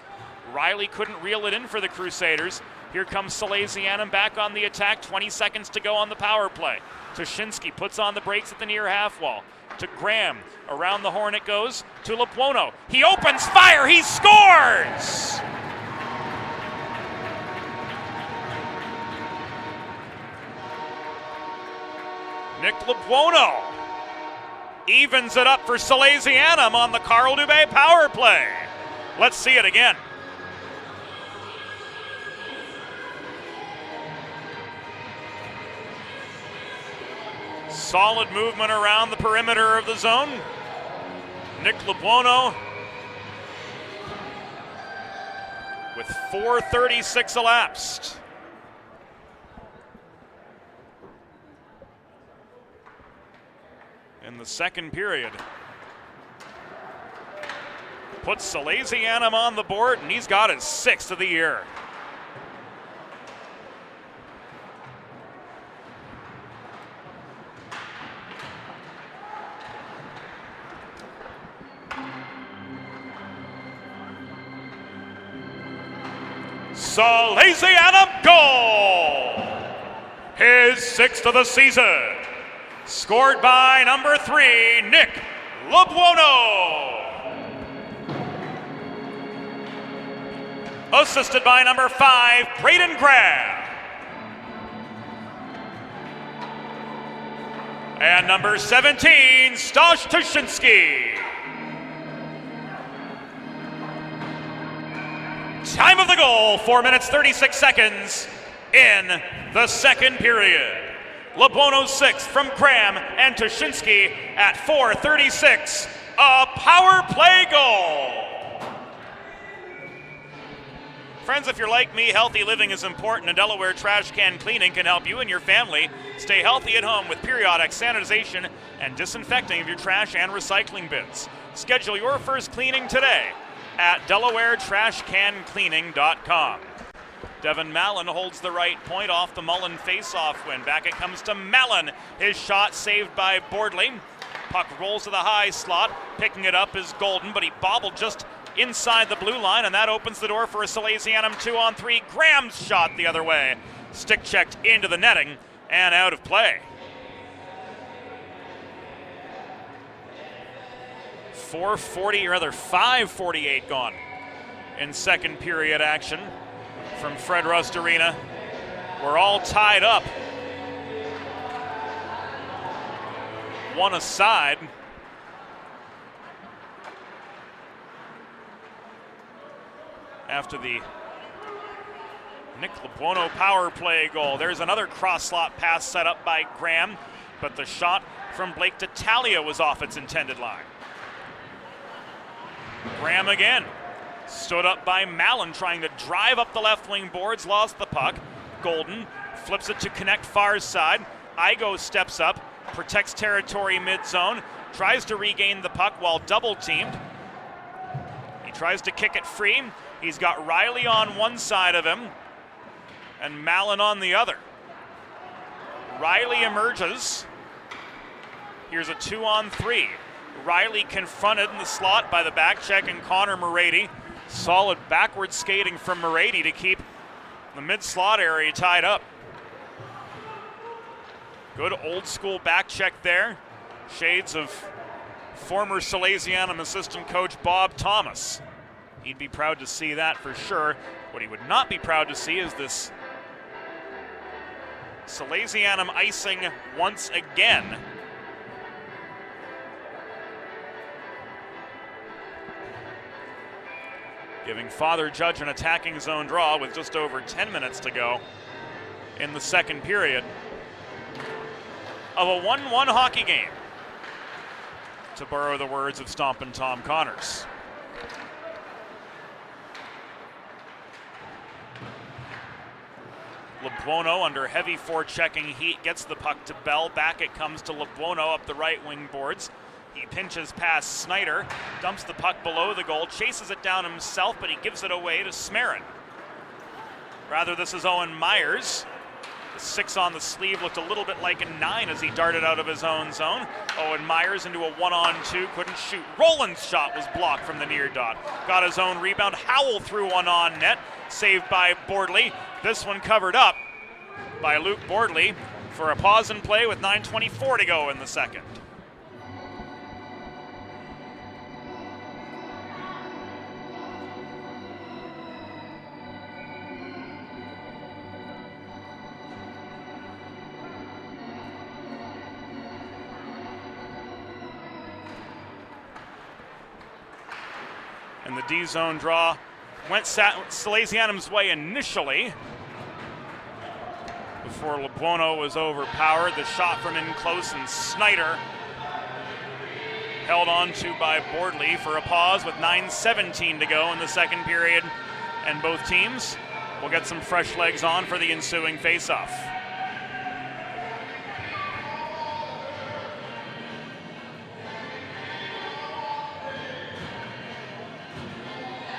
Riley couldn't reel it in for the Crusaders. Here comes Salesianum back on the attack. 20 seconds to go on the power play. Tuschinski puts on the brakes at the near half wall. To Graham. Around the horn it goes to Lebuono. He opens fire. He scores! Nick Lebuono evens it up for Salesianum on the Carl Dubé power play. Let's see it again. Solid movement around the perimeter of the zone. Nick Lebuono with 4:36 elapsed. In the second period. Puts Salesianum on the board, and he's got his 6th of the year. Salesianum goal! His 6th of the season. Scored by number 3, Nick Lebuono. Assisted by number 5, Braden Graham. And number 17, Stash Tuschinski. Time of the goal, 4 minutes, 36 seconds in the second period. Lebuono's 6th from Graham and Tuschinski at 4:36, a power play goal. Friends, if you're like me, healthy living is important, and Delaware Trash Can Cleaning can help you and your family stay healthy at home with periodic sanitization and disinfecting of your trash and recycling bins. Schedule your first cleaning today at DelawareTrashCanCleaning.com. Devin Mallon holds the right point off the Mullen face-off win. Back it comes to Mallon. His shot saved by Bordley. Puck rolls to the high slot. Picking it up is Golden, but he bobbled just inside the blue line, and that opens the door for a Salesianum 2-on-3. Graham's shot the other way. Stick checked into the netting and out of play. 5:48 gone in second period action from Fred Rust Arena. We're all tied up. One aside. After the Nick Lebuono power play goal. There's another cross slot pass set up by Graham, but the shot from Blake D'Italia was off its intended line. Graham again. Stood up by Mallon, trying to drive up the left wing boards, lost the puck. Golden flips it to connect far side. Igo steps up, protects territory mid-zone, tries to regain the puck while double-teamed. He tries to kick it free. He's got Riley on one side of him and Mallon on the other. Riley emerges. Here's a 2-on-3. Riley confronted in the slot by the back check and Connor Morady. Solid backward skating from Morady to keep the mid-slot area tied up. Good old school back check there. Shades of former Salesianum assistant coach Bob Thomas. He'd be proud to see that for sure. What he would not be proud to see is this Salesianum icing once again. Giving Father Judge an attacking zone draw with just over 10 minutes to go in the second period of a 1-1 hockey game, to borrow the words of Stompin' Tom Connors. Lebuono under heavy forechecking heat gets the puck to Bell. Back it comes to Lebuono up the right wing boards. He pinches past Snyder, dumps the puck below the goal, chases it down himself, but he gives it away to Smarin. Rather, this is Owen Myers. The 6 on the sleeve looked a little bit like a 9 as he darted out of his own zone. Owen Myers into a 1-on-2, couldn't shoot. Roland's shot was blocked from the near dot. Got his own rebound. Howell threw one on net, saved by Bordley. This one covered up by Luke Bordley for a pause in play with 9:24 to go in the second. And the D-zone draw went Salesianum's way initially before LeBuono was overpowered. The shot from in close, and Snyder held on to by Bordley for a pause with 9:17 to go in the second period. And both teams will get some fresh legs on for the ensuing face-off.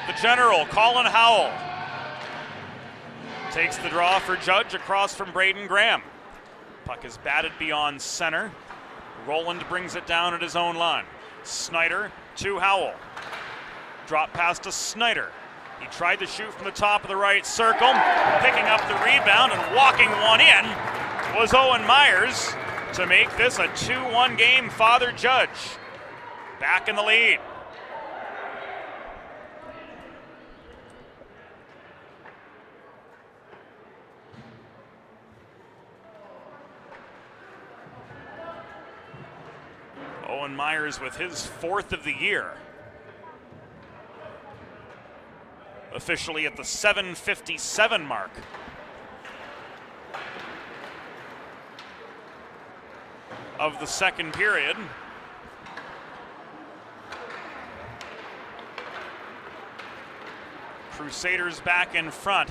The general, Colin Howell, takes the draw for Judge across from Braden Graham. Puck is batted beyond center. Roland brings it down at his own line. Snyder to Howell. Drop pass to Snyder. He tried to shoot from the top of the right circle. Picking up the rebound and walking one in was Owen Myers to make this a 2-1 game. Father Judge back in the lead. Owen Myers with his 4th of the year. Officially at the 7:57 mark. Of the second period. Crusaders back in front.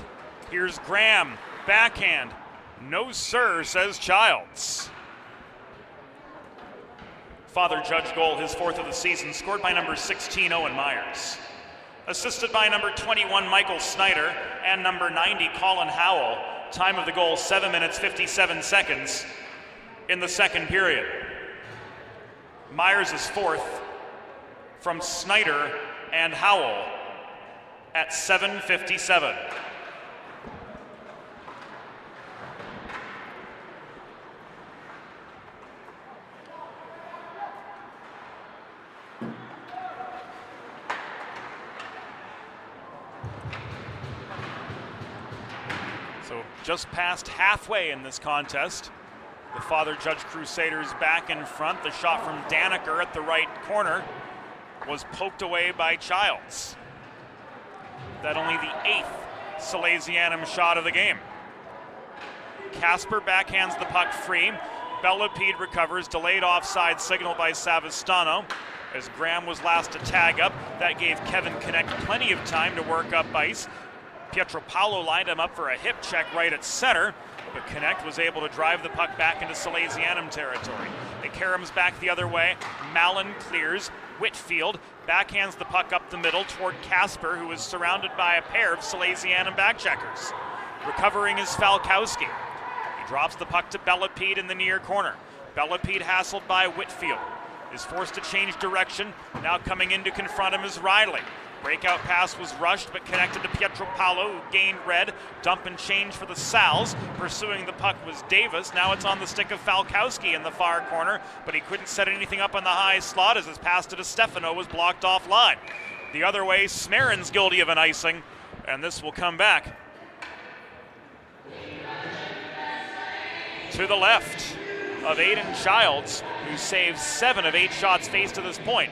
Here's Graham, backhand. No sir, says Childs. Father Judge goal, his 4th of the season, scored by number 16, Owen Myers. Assisted by number 21, Michael Snyder, and number 90, Colin Howell. Time of the goal, 7 minutes, 57 seconds in the second period. Myers is 4th from Snyder and Howell at 7:57. So just past halfway in this contest. The Father Judge Crusaders back in front. The shot from Daniker at the right corner was poked away by Childs. That only the 8th Salesianum shot of the game. Casper backhands the puck free. Bellepede recovers, delayed offside signal by Savastano as Graham was last to tag up. That gave Kevin Connect plenty of time to work up ice. Pietropaulo lined him up for a hip check right at center, but Connect was able to drive the puck back into Salesianum territory. Karam's back the other way. Mallon clears. Whitfield backhands the puck up the middle toward Casper, who is surrounded by a pair of Salesianum backcheckers. Recovering is Falkowski. He drops the puck to Bellepede in the near corner. Bellepede hassled by Whitfield. Is forced to change direction. Now coming in to confront him is Riley. Breakout pass was rushed but connected to Pietropaulo, who gained red. Dump and change for the Sals. Pursuing the puck was Davis. Now it's on the stick of Falkowski in the far corner, but he couldn't set anything up on the high slot as his pass to Stefano was blocked offline. The other way, Smarin's guilty of an icing, and this will come back to the left of Aiden Childs, who saved 7 of 8 shots faced to this point.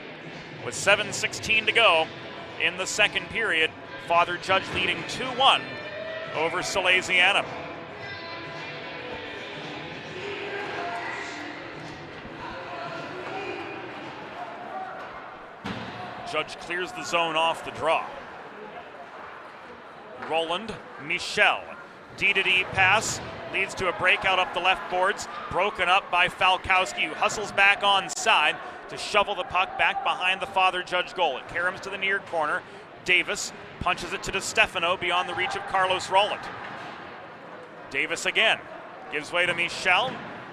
With 7:16 to go in the second period, Father Judge leading 2-1 over Salesianum. Judge clears the zone off the draw. Roland, Michel, D-to-D pass leads to a breakout up the left boards, broken up by Falkowski, who hustles back onside to shovel the puck back behind the Father Judge goal. It caroms to the near corner. Davis punches it to Stefano beyond the reach of Carlos Roland. Davis again. Gives way to Michel.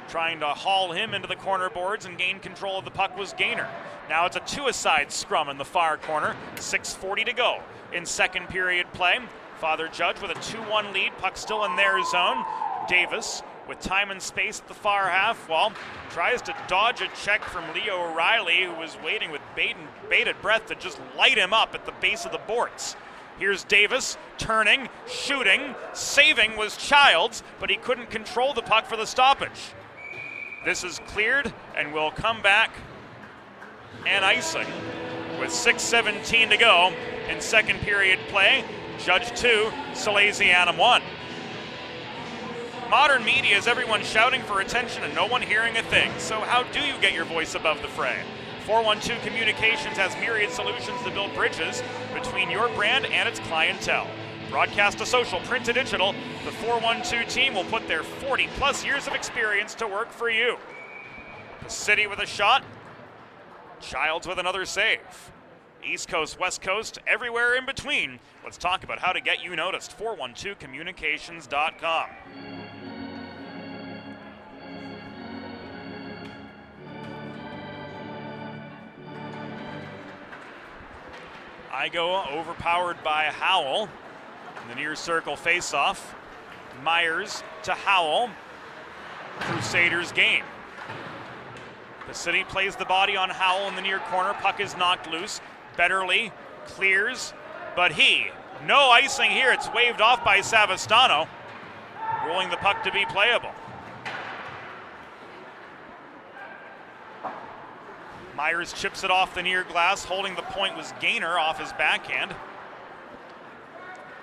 Trying to haul him into the corner boards and gain control of the puck was Gaynor. Now it's a two-a-side scrum in the far corner. 6:40 to go in second period play. Father Judge with a 2-1 lead. Puck still in their zone. Davis with time and space at the far half. Well, tries to dodge a check from Leo O'Reilly, who was waiting with bated breath to just light him up at the base of the boards. Here's Davis, turning, shooting, saving was Childs, but he couldn't control the puck for the stoppage. This is cleared and will come back and icing with 6:17 to go in second period play. Judge 2, Salesianum 1. Modern media is everyone shouting for attention and no one hearing a thing. So how do you get your voice above the fray? 412 Communications has myriad solutions to build bridges between your brand and its clientele. Broadcast to social, print to digital, the 412 team will put their 40-plus years of experience to work for you. The City with a shot, Childs with another save. East Coast, West Coast, everywhere in between. Let's talk about how to get you noticed. 412communications.com. Igo overpowered by Howell. In the near circle faceoff. Myers to Howell. Crusaders game. The City plays the body on Howell in the near corner. Puck is knocked loose. Betterly clears, but no icing here. It's waved off by Savastano, ruling the puck to be playable. Myers chips it off the near glass. Holding the point was Gaynor off his backhand.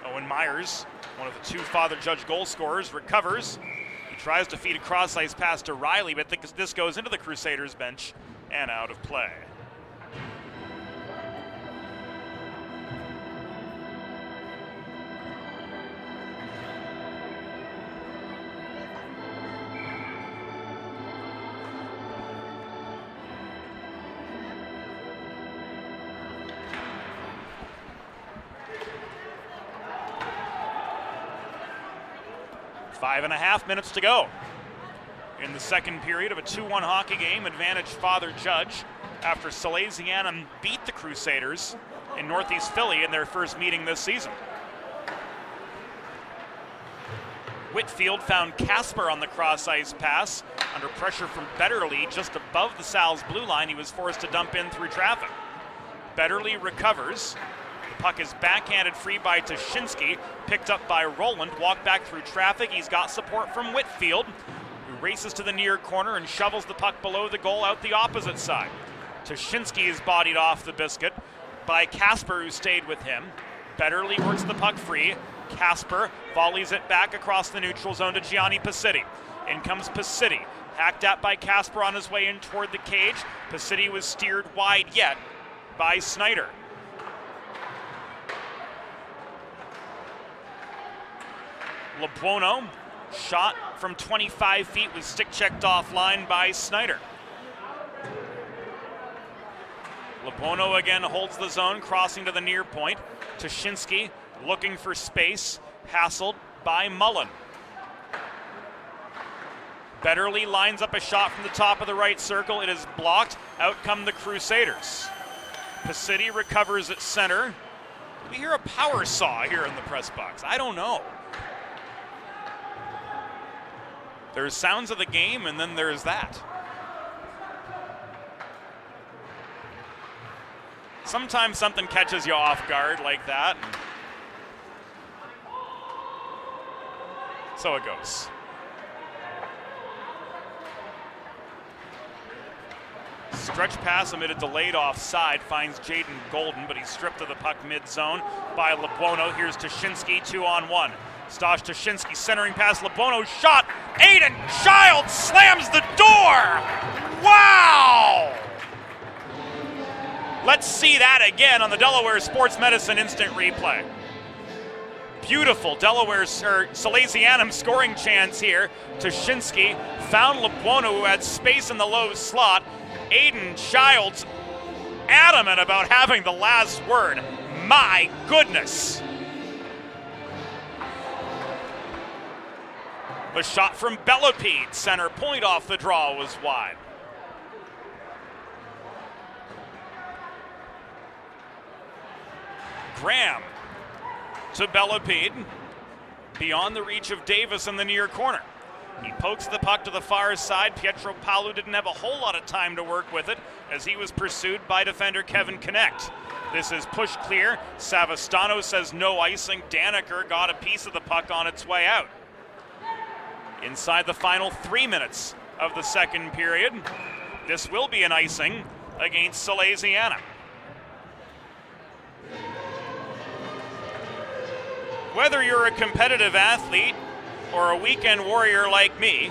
Owen Myers, one of the two Father Judge goal scorers, recovers. He tries to feed a cross-ice pass to Riley, but this goes into the Crusaders bench and out of play. Five and a half minutes to go in the second period of a 2-1 hockey game. Advantage Father Judge after Salesianum beat the Crusaders in Northeast Philly in their first meeting this season. Whitfield found Casper on the cross-ice pass. Under pressure from Betterly just above the Sal's blue line, he was forced to dump in through traffic. Betterly recovers. The puck is backhanded free by Tashinsky, picked up by Roland, walked back through traffic. He's got support from Whitfield, who races to the near corner and shovels the puck below the goal out the opposite side. Tashinsky is bodied off the biscuit by Casper, who stayed with him. Betterly works the puck free. Casper volleys it back across the neutral zone to Gianni Pacitti. In comes Pacitti, hacked at by Casper on his way in toward the cage. Pacitti was steered wide yet by Snyder. LeBuono, shot from 25 feet, was stick checked offline by Snyder. LeBuono again holds the zone, crossing to the near point. Tashinsky looking for space, hassled by Mullen. Betterly lines up a shot from the top of the right circle. It is blocked. Out come the Crusaders. Pacitti recovers at center. Do we hear a power saw here in the press box? I don't know. There's sounds of the game, and then there's that. Sometimes something catches you off guard like that. So it goes. Stretch pass amid a delayed offside finds Jaden Golden, but he's stripped of the puck mid-zone by LeBuono. Here's Tashinsky, 2-on-1. Stosh Tashinsky centering pass, LeBuono shot. Aiden Childs slams the door. Wow! Let's see that again on the Delaware Sports Medicine instant replay. Beautiful Salesianum scoring chance here. Tashinsky found LeBuono, who had space in the low slot. Aiden Childs adamant about having the last word. My goodness. The shot from Bellepede, center point off the draw, was wide. Graham to Bellepede, beyond the reach of Davis in the near corner. He pokes the puck to the far side. Pietro Palu didn't have a whole lot of time to work with it as he was pursued by defender Kevin Connect. This is pushed clear. Savastano says no icing. Daniker got a piece of the puck on its way out. Inside the final 3 minutes of the second period, this will be an icing against Salesianum. Whether you're a competitive athlete or a weekend warrior like me,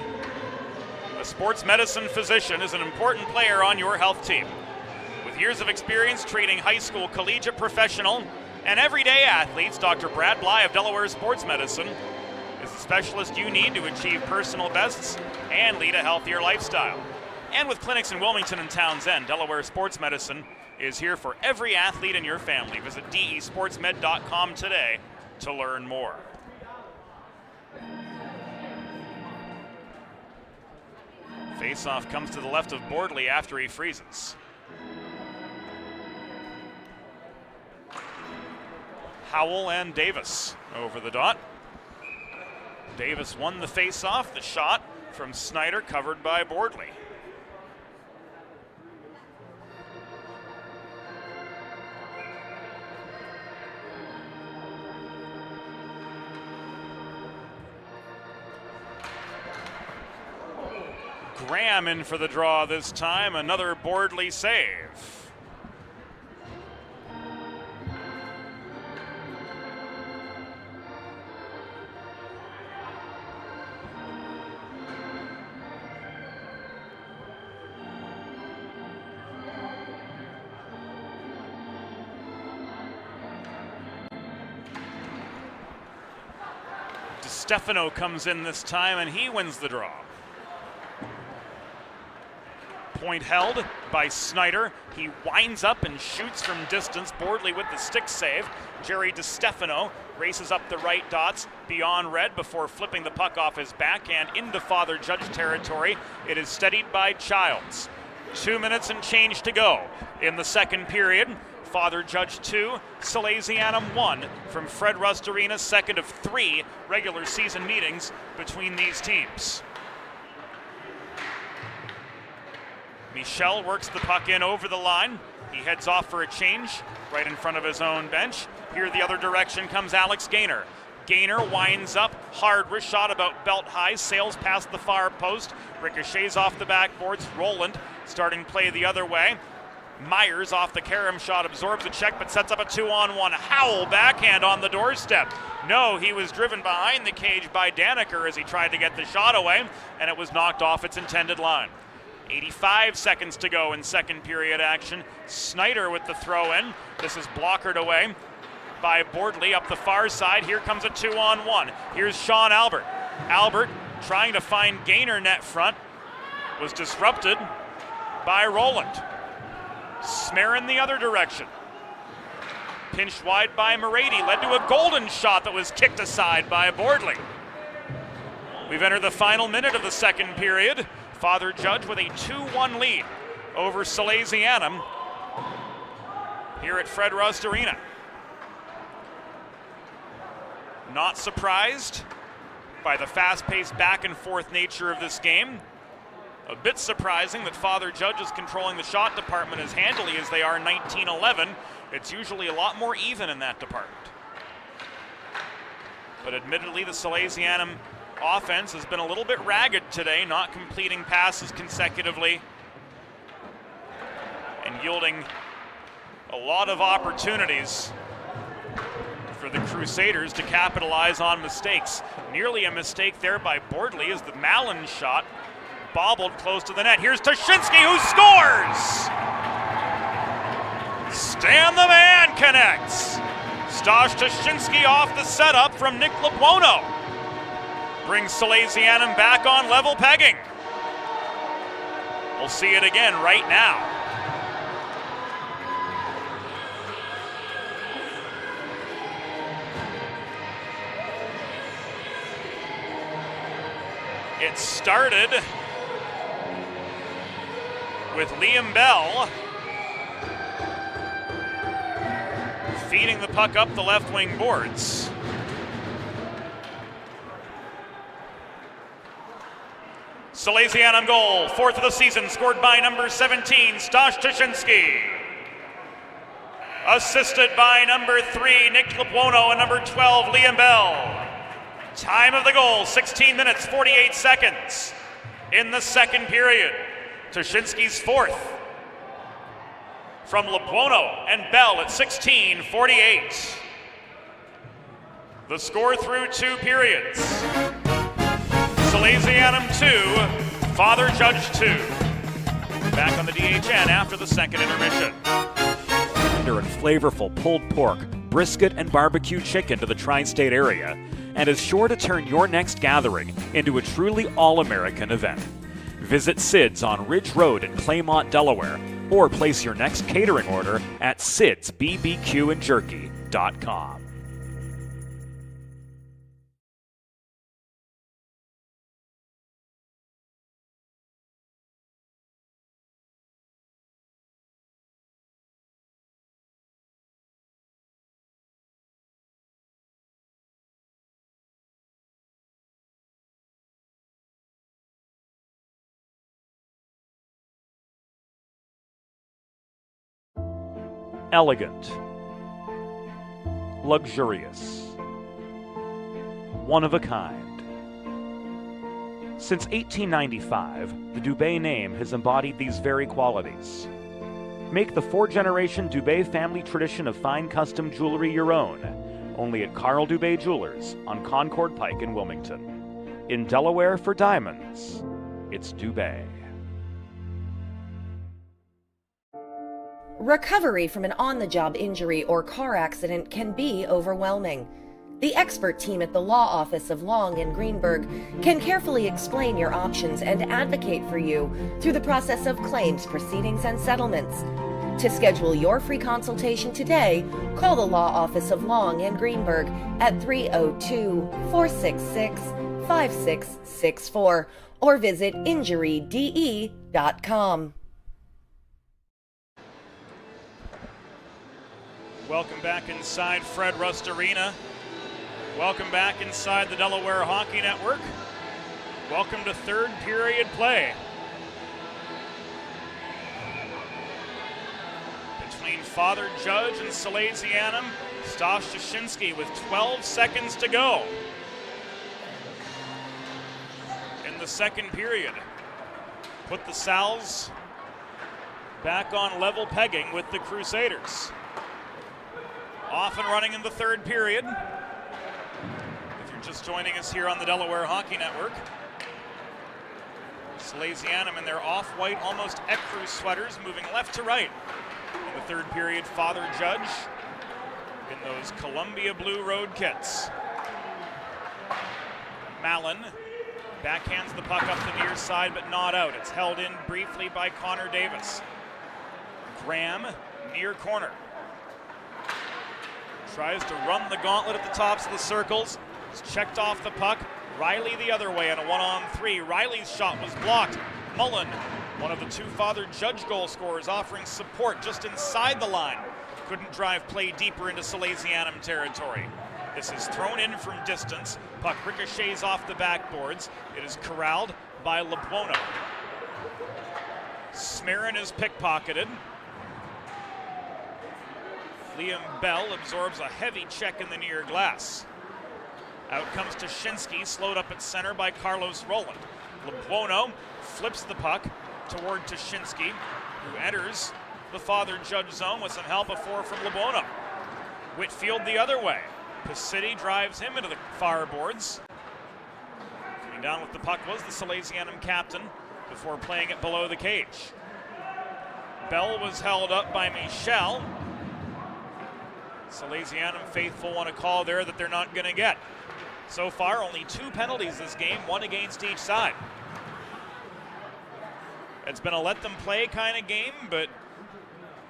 a sports medicine physician is an important player on your health team. With years of experience treating high school, collegiate, professional, and everyday athletes, Dr. Brad Bly of Delaware Sports Medicine is the specialist you need to achieve personal bests and lead a healthier lifestyle. And with clinics in Wilmington and Townsend, Delaware Sports Medicine is here for every athlete in your family. Visit desportsmed.com today to learn more. Faceoff comes to the left of Bordley after he freezes. Howell and Davis over the dot. Davis won the faceoff. The shot from Snyder covered by Bordley. Graham in for the draw this time. Another Bordley save. DiStefano comes in this time and he wins the draw. Point held by Snyder. He winds up and shoots from distance. Bordley with the stick save. Jerry DiStefano races up the right dots beyond red before flipping the puck off his backhand into Father Judge territory. It is steadied by Childs. 2 minutes and change to go in the second period. Father Judge 2, Salesianum 1 from Fred Rust Arena, second of 3 regular season meetings between these teams. Michel works the puck in over the line. He heads off for a change right in front of his own bench. Here the other direction comes Alex Gaynor. Gaynor winds up, hard wrist shot about belt high, sails past the far post, ricochets off the backboards. Roland starting play the other way. Myers off the carom shot, absorbs a check but sets up a 2-on-1. Howell backhand on the doorstep. No, he was driven behind the cage by Daniker as he tried to get the shot away, and it was knocked off its intended line. 85 seconds to go in second period action. Snyder with the throw in. This is blockered away by Bordley up the far side. Here comes a 2-on-1. Here's Sean Albert. Albert trying to find Gaynor net front. Was disrupted by Roland. Smarin the other direction. Pinched wide by Morady. Led to a golden shot that was kicked aside by Bordley. We've entered the final minute of the second period. Father Judge with a 2-1 lead over Salesianum here at Fred Rust Arena. Not surprised by the fast-paced back and forth nature of this game. A bit surprising that Father Judge is controlling the shot department as handily as they are 19-11. It's usually a lot more even in that department. But admittedly, the Salesianum offense has been a little bit ragged today, not completing passes consecutively and yielding a lot of opportunities for the Crusaders to capitalize on mistakes. Nearly a mistake there by Bordley as the Mallon shot bobbled close to the net. Here's Tashinsky who scores! Stan the Man connects. Stash Tashinsky off the setup from Nick Labuono. Brings Salesianum back on level pegging. We'll see it again right now. It started with Liam Bell feeding the puck up the left wing boards. Salesianum goal, fourth of the season, scored by number 17, Stash Tuszynski. Assisted by number 3, Nick Lipwono, and number 12, Liam Bell. Time of the goal, 16 minutes, 48 seconds in the second period. Tuszynski's fourth. From Lipwono and Bell at 16:48. The score through 2 periods. Salesianum 2, Father Judge 2. Back on the DHN after the second intermission. Tender and flavorful pulled pork, brisket, and barbecue chicken to the tri-state area, and is sure to turn your next gathering into a truly all-American event. Visit Sid's on Ridge Road in Claymont, Delaware, or place your next catering order at sidsbbqandjerky.com. Elegant, luxurious, one of a kind. Since 1895, the Dubé name has embodied these very qualities. Make the 4-generation Dubé family tradition of fine custom jewelry your own, only at Carl Dubé Jewelers on Concord Pike in Wilmington. In Delaware for diamonds, it's Dubé. Recovery from an on-the-job injury or car accident can be overwhelming. The expert team at the law office of Long and Greenberg can carefully explain your options and advocate for you through the process of claims, proceedings, and settlements. To schedule your free consultation today, call the law office of Long and Greenberg at 302-466-5664 or visit injuryde.com. Welcome back inside Fred Rust Arena. Welcome back inside the Delaware Hockey Network. Welcome to third period play between Father Judge and Salesianum. Stash Tuszynski with 12 seconds to go in the second period. Put the Sals back on level pegging with the Crusaders. Off and running in the third period. If you're just joining us here on the Delaware Hockey Network, Salesianum in their off-white, almost ecru sweaters, moving left to right. In the third period, Father Judge in those Columbia blue road kits. Mallon backhands the puck up the near side, but not out. It's held in briefly by Connor Davis. Graham, near corner. Tries to run the gauntlet at the tops of the circles. He's checked off the puck. Riley the other way on a 1-on-3. Riley's shot was blocked. Mullen, one of the 2 Father Judge goal scorers, offering support just inside the line. Couldn't drive play deeper into Salesianum territory. This is thrown in from distance. Puck ricochets off the backboards. It is corralled by Lipwono. Smarin is pickpocketed. Liam Bell absorbs a heavy check in the near glass. Out comes Tuszynski, slowed up at center by Carlos Roland. Lipwono flips the puck toward Tuszynski, who enters the Father Judge zone with some help, a 4 from Lipwono. Whitfield the other way. Piscity drives him into the far boards. Coming down with the puck was the Salesianum captain before playing it below the cage. Bell was held up by Michel. Salesianum faithful want a call there that they're not going to get. So far, only 2 penalties this game, 1 against each side. It's been a let-them-play kind of game, but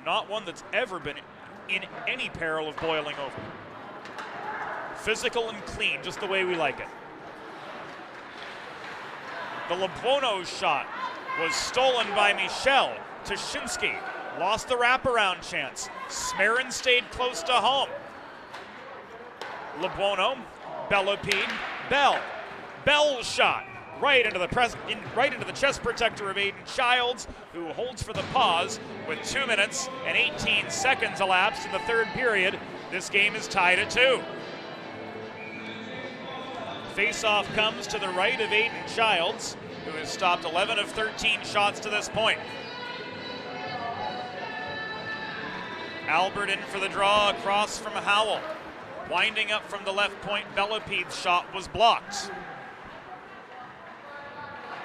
not one that's ever been in any peril of boiling over. Physical and clean, just the way we like it. The Lebuono shot was stolen by Michel. Tuschinski lost the wraparound chance. Smarin stayed close to home. Lebuono, Bellepede, Bell. Bell's shot right into the chest protector of Aiden Childs, who holds for the pause with 2 minutes and 18 seconds elapsed in the third period. This game is tied at 2. Face-off comes to the right of Aiden Childs, who has stopped 11 of 13 shots to this point. Albert in for the draw across from Howell. Winding up from the left point, Bellepede's shot was blocked.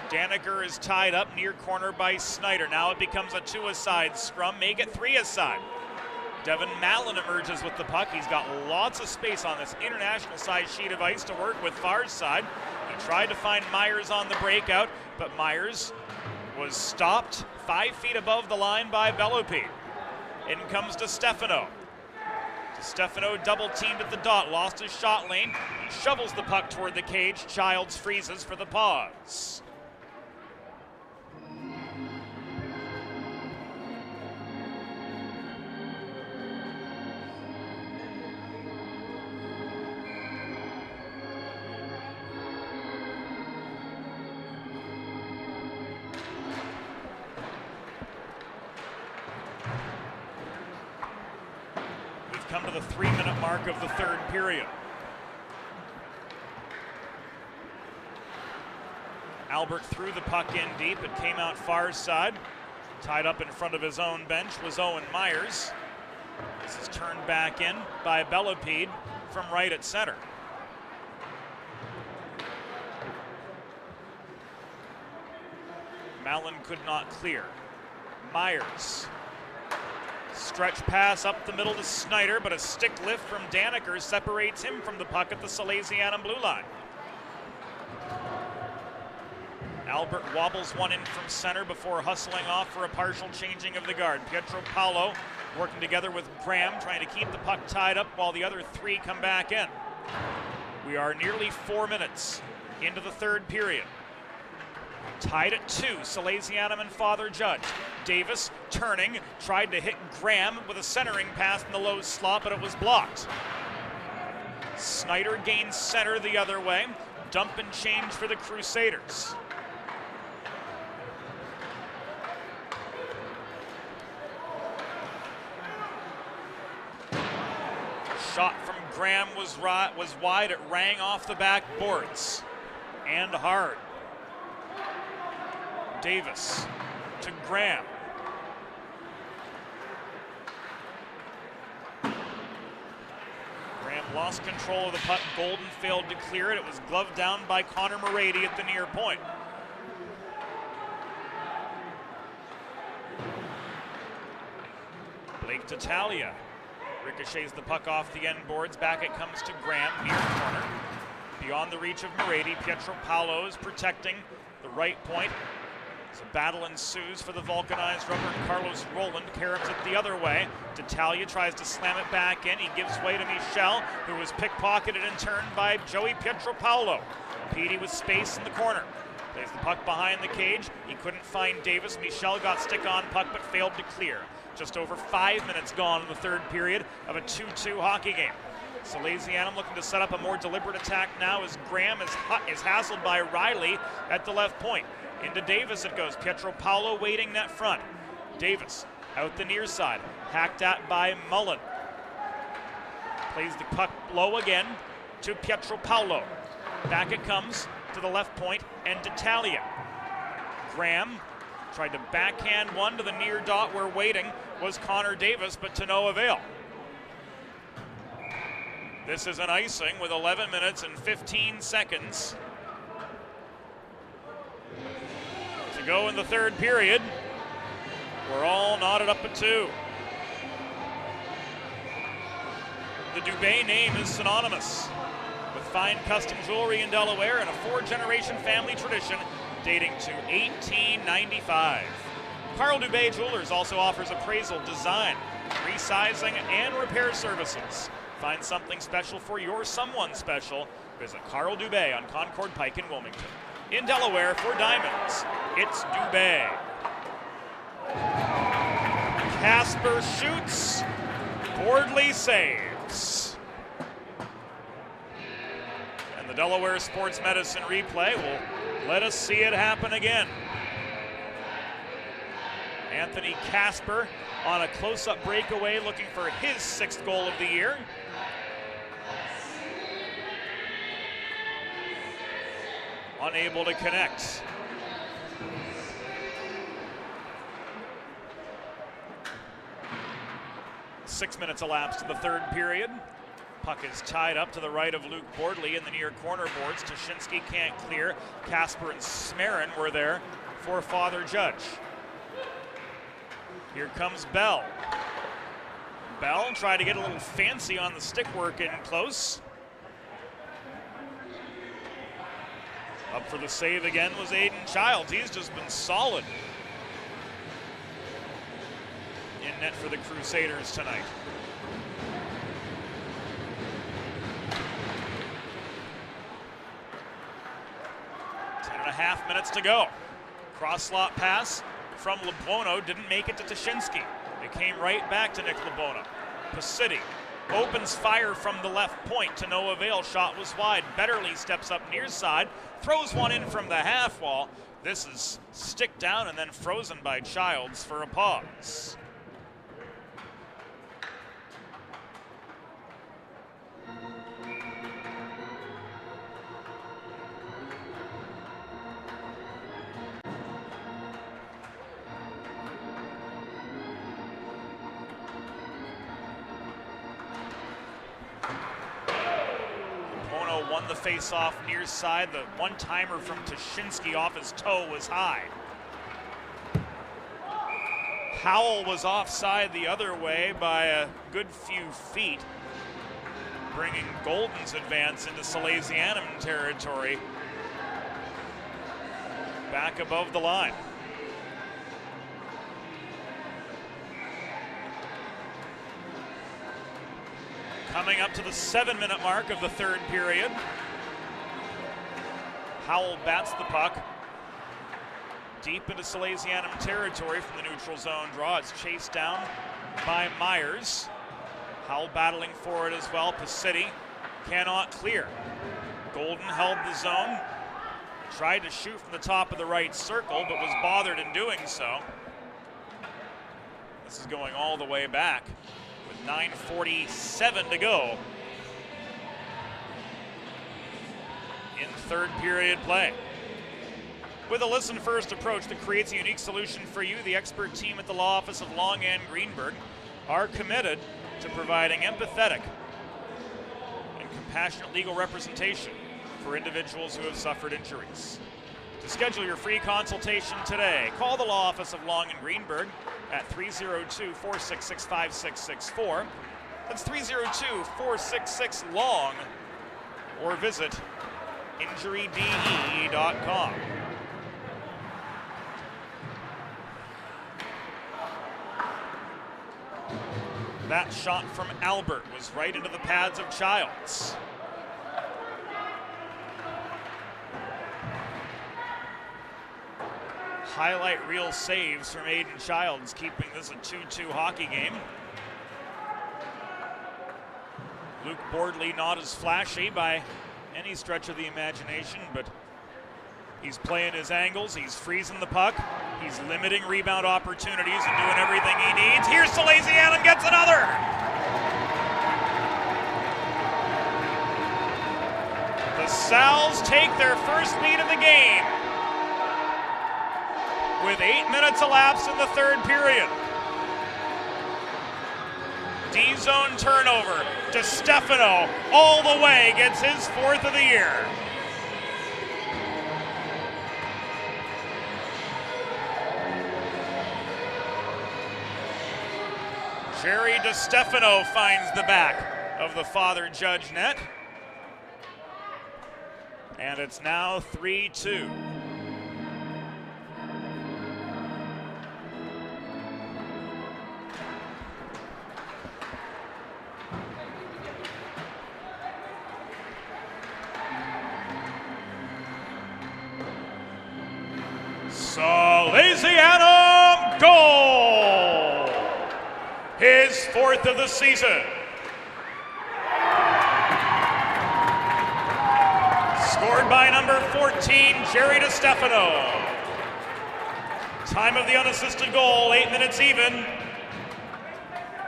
Daniker is tied up near corner by Snyder. Now it becomes a 2-a-side scrum, make it 3-a-side. Devin Mallon emerges with the puck. He's got lots of space on this international size sheet of ice to work with far side. He tried to find Myers on the breakout, but Myers was stopped 5 feet above the line by Bellepede. In comes DeStefano. DeStefano double teamed at the dot, lost his shot lane. He shovels the puck toward the cage. Childs freezes for the pause. Come to the 3-minute mark of the third period. Albert threw the puck in deep. It came out far side. Tied up in front of his own bench was Owen Myers. This is turned back in by Bellepede from right at center. Mallon could not clear. Myers. Stretch pass up the middle to Snyder, but a stick lift from Daniker separates him from the puck at the Salesianum blue line. Albert wobbles one in from center before hustling off for a partial changing of the guard. Pietro Paolo working together with Graham, trying to keep the puck tied up while the other 3 come back in. We are nearly 4 minutes into the third period. Tied at 2, Salesianum and Father Judge. Davis turning, tried to hit Graham with a centering pass in the low slot, but it was blocked. Snyder gains center the other way. Dump and change for the Crusaders. Shot from Graham was wide. It rang off the backboards and hard. Davis to Graham. Graham lost control of the puck. Golden failed to clear it. It was gloved down by Connor Morady at the near point. Blake Tattaglia ricochets the puck off the end boards. Back it comes to Graham, near corner. Beyond the reach of Morady, Pietro Paolo is protecting the right point. So battle ensues for the vulcanized rubber. Carlos Roland caroms it the other way. Tattaglia tries to slam it back in. He gives way to Michel, who was pickpocketed in turn by Joey Pietro Paolo. Petey with space in the corner. Plays the puck behind the cage. He couldn't find Davis. Michel got stick on puck but failed to clear. Just over 5 minutes gone in the third period of a 2-2 hockey game. Salesianum looking to set up a more deliberate attack now as Graham is hassled by Riley at the left point. Into Davis it goes. Pietro Paolo waiting net front. Davis out the near side. Hacked at by Mullen. Plays the puck low again to Pietro Paolo. Back it comes to the left point and Tattaglia. Graham tried to backhand one to the near dot where waiting was Connor Davis, but to no avail. This is an icing with 11 minutes and 15 seconds to go in the third period. We're all knotted up at 2. The Dubé name is synonymous with fine custom jewelry in Delaware and a 4-generation family tradition dating to 1895. Carl Dubé Jewelers also offers appraisal, design, resizing, and repair services. Find something special for your someone special. Visit Carl Dubé on Concord Pike in Wilmington. in Delaware for Diamonds, it's Dubé. Casper shoots, Bordley saves. And the Delaware Sports Medicine replay will let us see it happen again. Anthony Casper on a close-up breakaway looking for his 6th goal of the year. Unable to connect. Six minutes elapsed in the third period. Puck is tied up to the right of Luke Bordley in the near corner boards. Tashinsky can't clear. Casper and Smarin were there for Father Judge. Here comes Bell. Bell tried to get a little fancy on the stick work in close. Up for the save again was Aiden Childs. He's just been solid in net for the Crusaders tonight. Ten and a half minutes to go. Cross slot pass from Labono didn't make it to Tashinsky. It came right back to Nick Labono. Pasiti opens fire from the left point to no avail. Shot was wide. Betterly steps up near side, throws one in from the half wall. This is stick down and then frozen by Childs for a pause. Won the face-off near side. The one-timer from Tashinsky off his toe was high. Howell was offside the other way by a good few feet, bringing Golden's advance into Salesianum territory back above the line. Coming up to the 7-minute mark of the third period. Howell bats the puck deep into Salesianum territory from the neutral zone draw. It's chased down by Myers. Howell battling for it as well. Pasiti cannot clear. Golden held the zone. Tried to shoot from the top of the right circle, but was bothered in doing so. This is going all the way back. 9:47 to go in third period play. With a listen-first approach that creates a unique solution for you, the expert team at the Law Office of Long and Greenberg are committed to providing empathetic and compassionate legal representation for individuals who have suffered injuries. To schedule your free consultation today, call the Law Office of Long and Greenberg at 302-466-5664. That's 302-466-LONG, or visit injuryde.com. That shot from Albert was right into the pads of Childs. Highlight reel saves from Aiden Childs, keeping this a 2-2 hockey game. Luke Bordley not as flashy by any stretch of the imagination, but he's playing his angles, he's freezing the puck, he's limiting rebound opportunities and doing everything he needs. Here's Salesianum, gets another! The Sals take their first lead of the game with 8 minutes elapsed in the third period. D-zone turnover. DiStefano all the way gets his 4th of the year. Jerry DiStefano finds the back of the Father Judge net. And it's now 3-2. his 4th of the season. Scored by number 14, Jerry DiStefano. Time of the unassisted goal, 8 minutes even.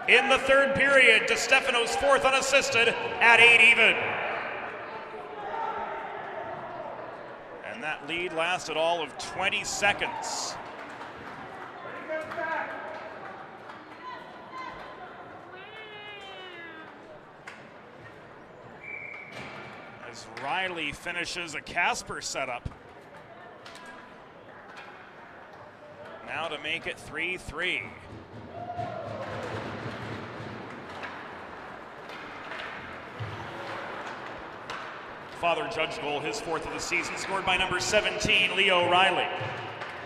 In the third period, DiStefano's 4th unassisted at 8 even. And that lead lasted all of 20 seconds. As Riley finishes a Casper setup. Now to make it 3-3. Father Judge goal, his 4th of the season, scored by number 17, Leo Riley.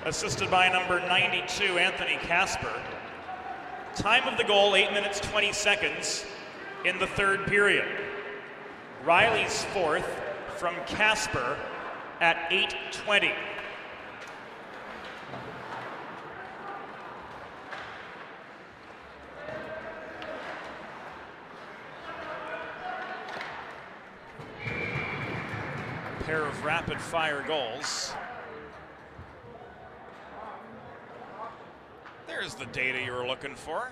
Assisted by number 92, Anthony Casper. Time of the goal, 8 minutes, 20 seconds in the third period. Riley's 4th from Casper at 8:20. Pair of rapid fire goals. There's the data you were looking for.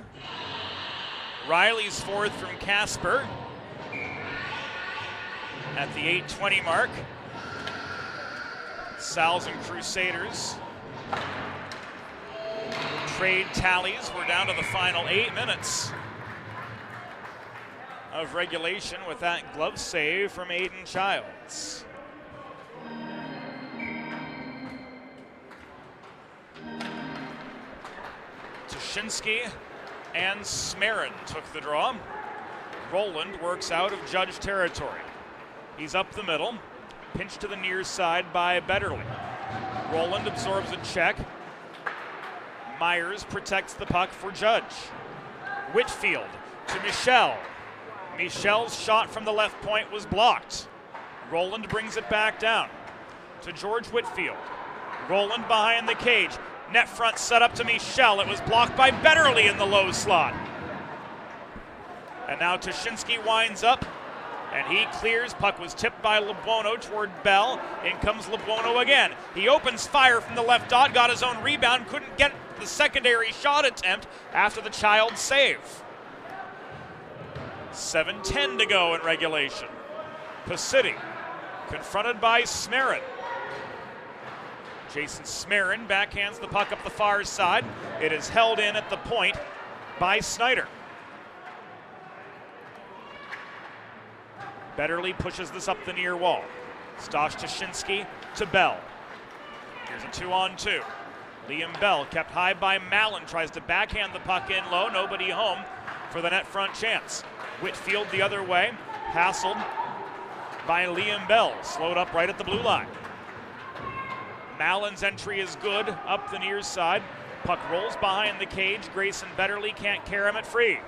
Riley's 4th from Casper at the 8:20 mark. Sal's and Crusaders trade tallies. We're down to the final 8 minutes of regulation with that glove save from Aiden Childs. Shinsky and Smarin took the draw. Roland works out of Judge territory. He's up the middle, pinched to the near side by Betterly. Roland absorbs a check. Myers protects the puck for Judge. Whitfield to Michel. Michel's shot from the left point was blocked. Roland brings it back down to George Whitfield. Roland behind the cage. Net front set up to Michel. It was blocked by Betterly in the low slot. And now Tashinsky winds up, and he clears. Puck was tipped by Lebuono toward Bell. In comes Lebuono again. He opens fire from the left dot, got his own rebound, couldn't get the secondary shot attempt after the Child save. 7:10 to go in regulation. Pacitti confronted by Smarin. Jason Smarin backhands the puck up the far side. It is held in at the point by Snyder. Betterly pushes this up the near wall. Stosh Tashinsky to Bell. Here's a 2-on-2. Liam Bell kept high by Mallon, tries to backhand the puck in low. Nobody home for the net front chance. Whitfield the other way, hassled by Liam Bell, slowed up right at the blue line. Mallon's entry is good up the near side. Puck rolls behind the cage. Grayson Betterly can't carry him at free.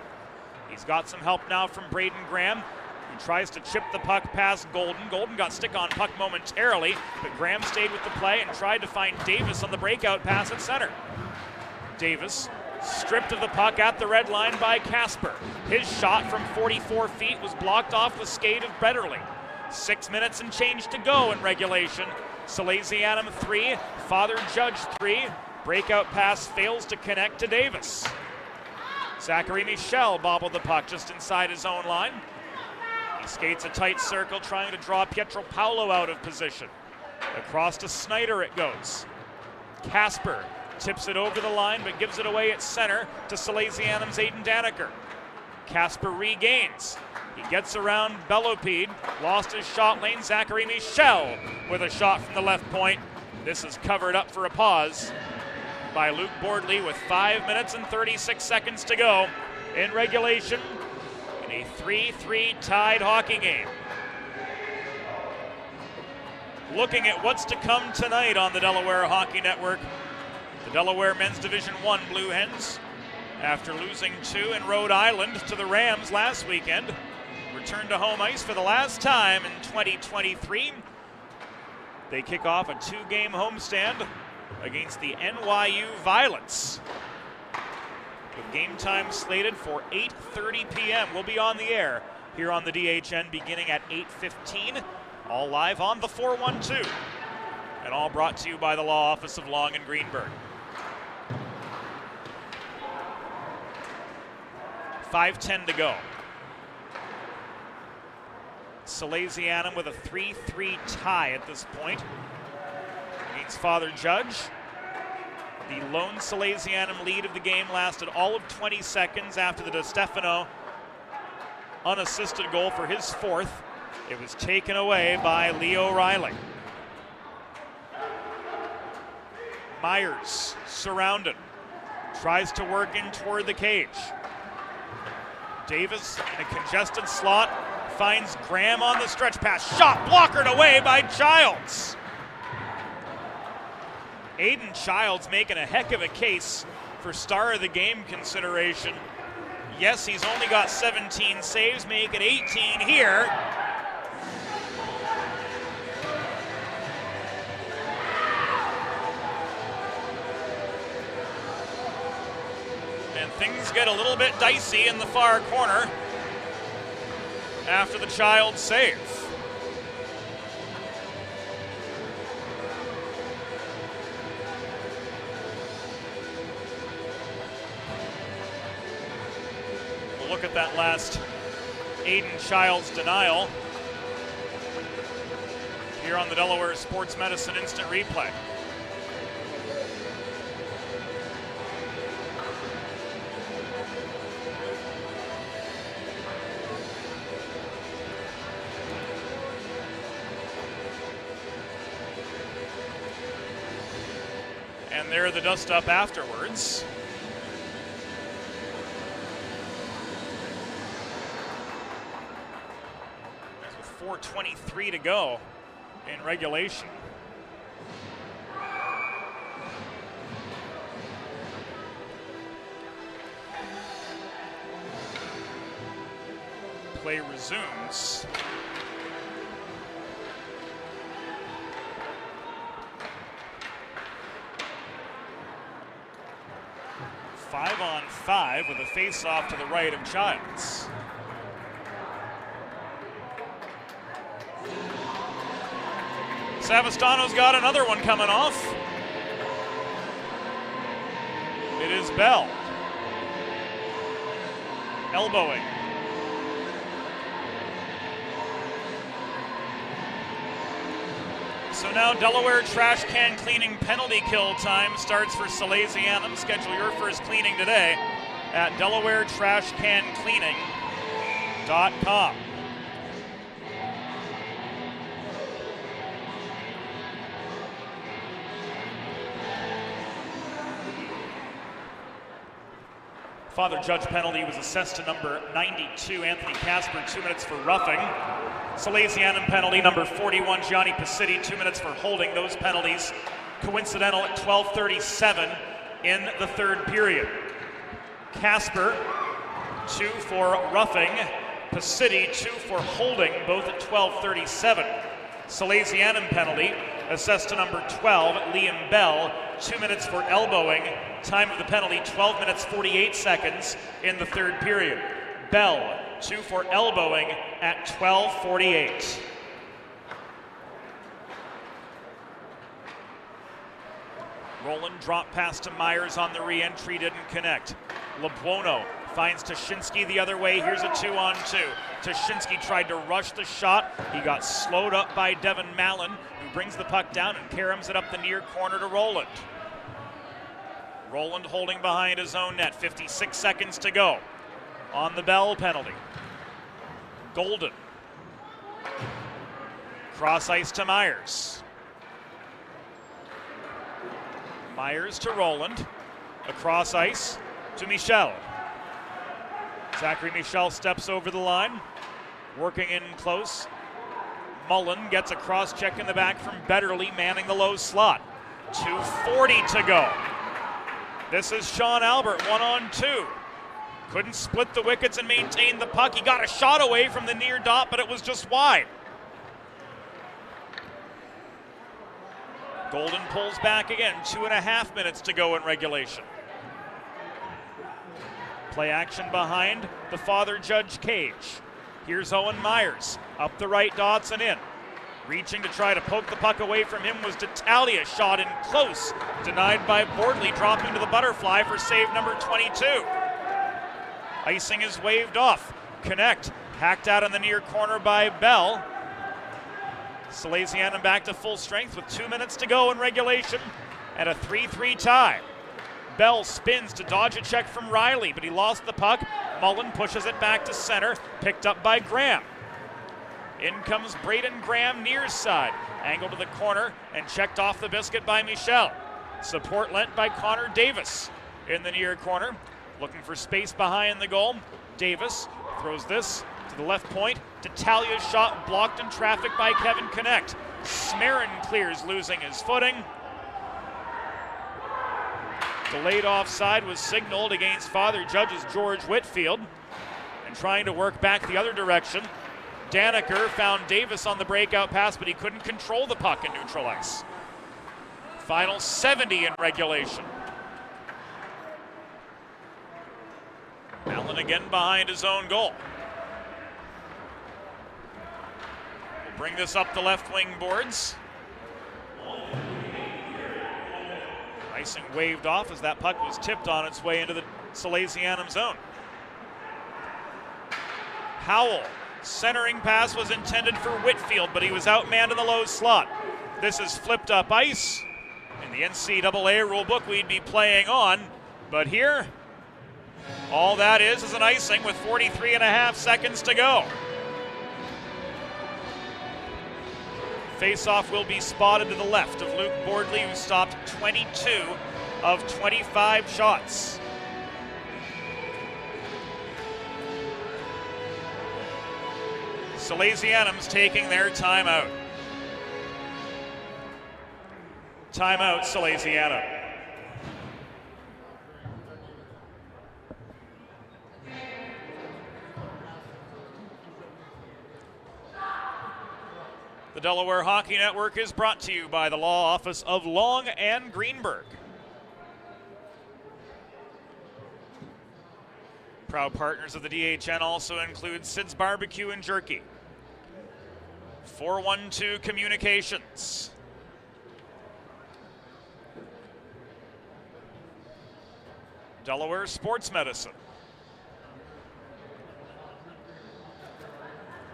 He's got some help now from Braden Graham, who tries to chip the puck past Golden. Golden got stick on puck momentarily, but Graham stayed with the play and tried to find Davis on the breakout pass at center. Davis stripped of the puck at the red line by Casper. His shot from 44 feet was blocked off the skate of Betterly. 6 minutes and change to go in regulation. Salesianum 3, Father Judge 3. Breakout pass fails to connect to Davis. Zachary Michel bobbled the puck just inside his own line. He skates a tight circle trying to draw Pietro Paolo out of position. Across to Snyder it goes. Casper tips it over the line but gives it away at center to Salesianum's Aiden Daniker. Casper regains. He gets around Bellopede, lost his shot lane. Zachary Michel with a shot from the left point. This is covered up for a pause by Luke Bordley with 5 minutes and 36 seconds to go in regulation in a 3-3 tied hockey game. Looking at what's to come tonight on the Delaware Hockey Network, the Delaware Men's Division I Blue Hens, after losing 2 in Rhode Island to the Rams last weekend, return to home ice for the last time in 2023. They kick off a 2-game homestand against the NYU Violets. with game time slated for 8:30 p.m. We'll be on the air here on the DHN beginning at 8:15, all live on the 412, and all brought to you by the Law Office of Long and Greenberg. 5:10 to go. Salesianum with a 3-3 tie at this point against Father Judge. The lone Salesianum lead of the game lasted all of 20 seconds after the DeStefano unassisted goal for his fourth. It was taken away by Leo Riley. Myers surrounded, tries to work in toward the cage. Davis in a congested slot finds Graham on the stretch pass. Shot blockered away by Childs. Aiden Childs making a heck of a case for star of the game consideration. Yes, he's only got 17 saves, make it 18 here. And things get a little bit dicey in the far corner after the Childs save. We'll look at that last Aiden Childs denial here on the Delaware Sports Medicine Instant Replay. And there the dust up afterwards. With 4:23 to go in regulation. Play resumes. Five on five with a face-off to the right of Childs. Savastano's got another one coming off. It is Bell. Elbowing. So now Delaware trash can cleaning penalty kill time starts for Salesianum. Schedule your first cleaning today at DelawareTrashCanCleaning.com. Father Judge penalty was assessed to number 92, Anthony Casper, 2 minutes for roughing. Salesianum penalty, number 41, Gianni Pacitti, 2 minutes for holding. Those penalties coincidental at 12:37 in the third period. Casper, 2 for roughing. Pacitti, 2 for holding, both at 12:37. Salesianum penalty, assessed to number 12, Liam Bell, 2 minutes for elbowing. Time of the penalty, 12 minutes 48 seconds in the third period. Bell, 2 for elbowing at 12:48. Roland drop pass to Myers on the re-entry, didn't connect. Labuono finds Tashinsky the other way. Here's a 2-on-2. Tashinsky tried to rush the shot. He got slowed up by Devin Mallon, who brings the puck down and caroms it up the near corner to Roland. Roland holding behind his own net. 56 seconds to go on the Bell penalty. Golden. Cross ice to Myers. Myers to Roland. Across ice to Michel. Zachary Michel steps over the line, working in close. Mullen gets a cross check in the back from Betterly, manning the low slot. 2:40 to go. This is Sean Albert, 1-on-2. Couldn't split the wickets and maintain the puck. He got a shot away from the near dot, but it was just wide. Golden pulls back again, 2.5 minutes to go in regulation. Play action behind the Father Judge cage. Here's Owen Myers. Up the right, Dotson in. Reaching to try to poke the puck away from him was D'Italia. Shot in close. Denied by Bordley, dropping to the butterfly for save number 22. Icing is waved off. Connect. Hacked out in the near corner by Bell. Salesianum back to full strength with 2 minutes to go in regulation and a 3-3 tie. Bell spins to dodge a check from Riley, but he lost the puck. Mullen pushes it back to center, picked up by Graham. In comes Braden Graham near side, angled to the corner and checked off the biscuit by Michel. Support lent by Connor Davis in the near corner, looking for space behind the goal. Davis throws this to the left point. D'Italia's shot blocked in traffic by Kevin Connect. Smarin clears, losing his footing. Delayed offside was signaled against Father Judge's George Whitfield. And trying to work back the other direction, Daniker found Davis on the breakout pass, but he couldn't control the puck in neutral ice. Final 70 in regulation. Allen again behind his own goal. We'll bring this up the left wing boards. Icing waved off as that puck was tipped on its way into the Salesianum zone. Howell, centering pass was intended for Whitfield, but he was outmanned in the low slot. This is flipped up ice. In the NCAA rulebook, we'd be playing on, but here, all that is an icing with 43.5 seconds to go. Face-off will be spotted to the left of Luke Bordley, who stopped 22 of 25 shots. Salesianum's taking their timeout. Timeout, Salesianum. The Delaware Hockey Network is brought to you by the Law Office of Long and Greenberg. Proud partners of the DHN also include Sid's Barbecue and Jerky, 412 Communications, Delaware Sports Medicine,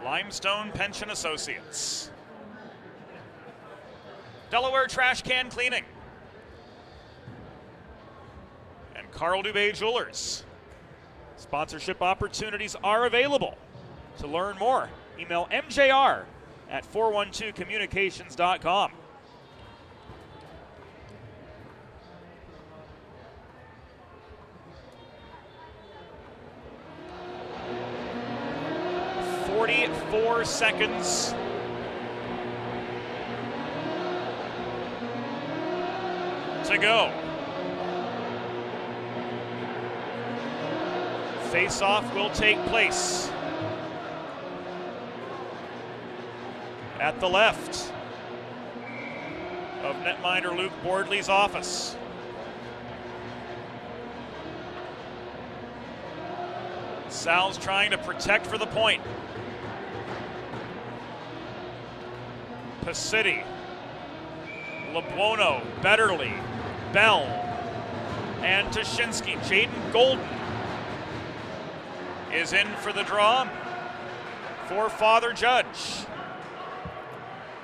Limestone Pension Associates, Delaware Trash Can Cleaning, and Carl Dubé Jewelers. Sponsorship opportunities are available. To learn more, email mjr@412communications.com. .44 seconds to go. Face-off will take place at the left of netminder Luke Bordley's office. Sal's trying to protect for the point. Pacitti, LeBuono, Betterly, Bell, and Tuschinski. Jaden Golden is in for the draw for Father Judge.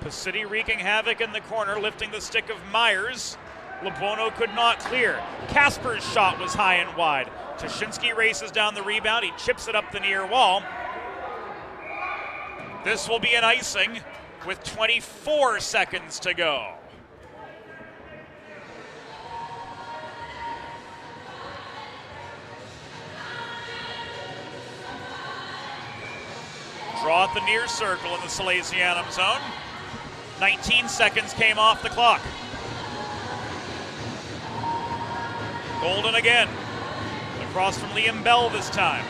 Pacitti wreaking havoc in the corner, lifting the stick of Myers. LeBuono could not clear. Casper's shot was high and wide. Tuschinski races down the rebound. He chips it up the near wall. This will be an icing with 24 seconds to go. Draw at the near circle in the Salesianum zone. 19 seconds came off the clock. Golden again. Across from Liam Bell this time.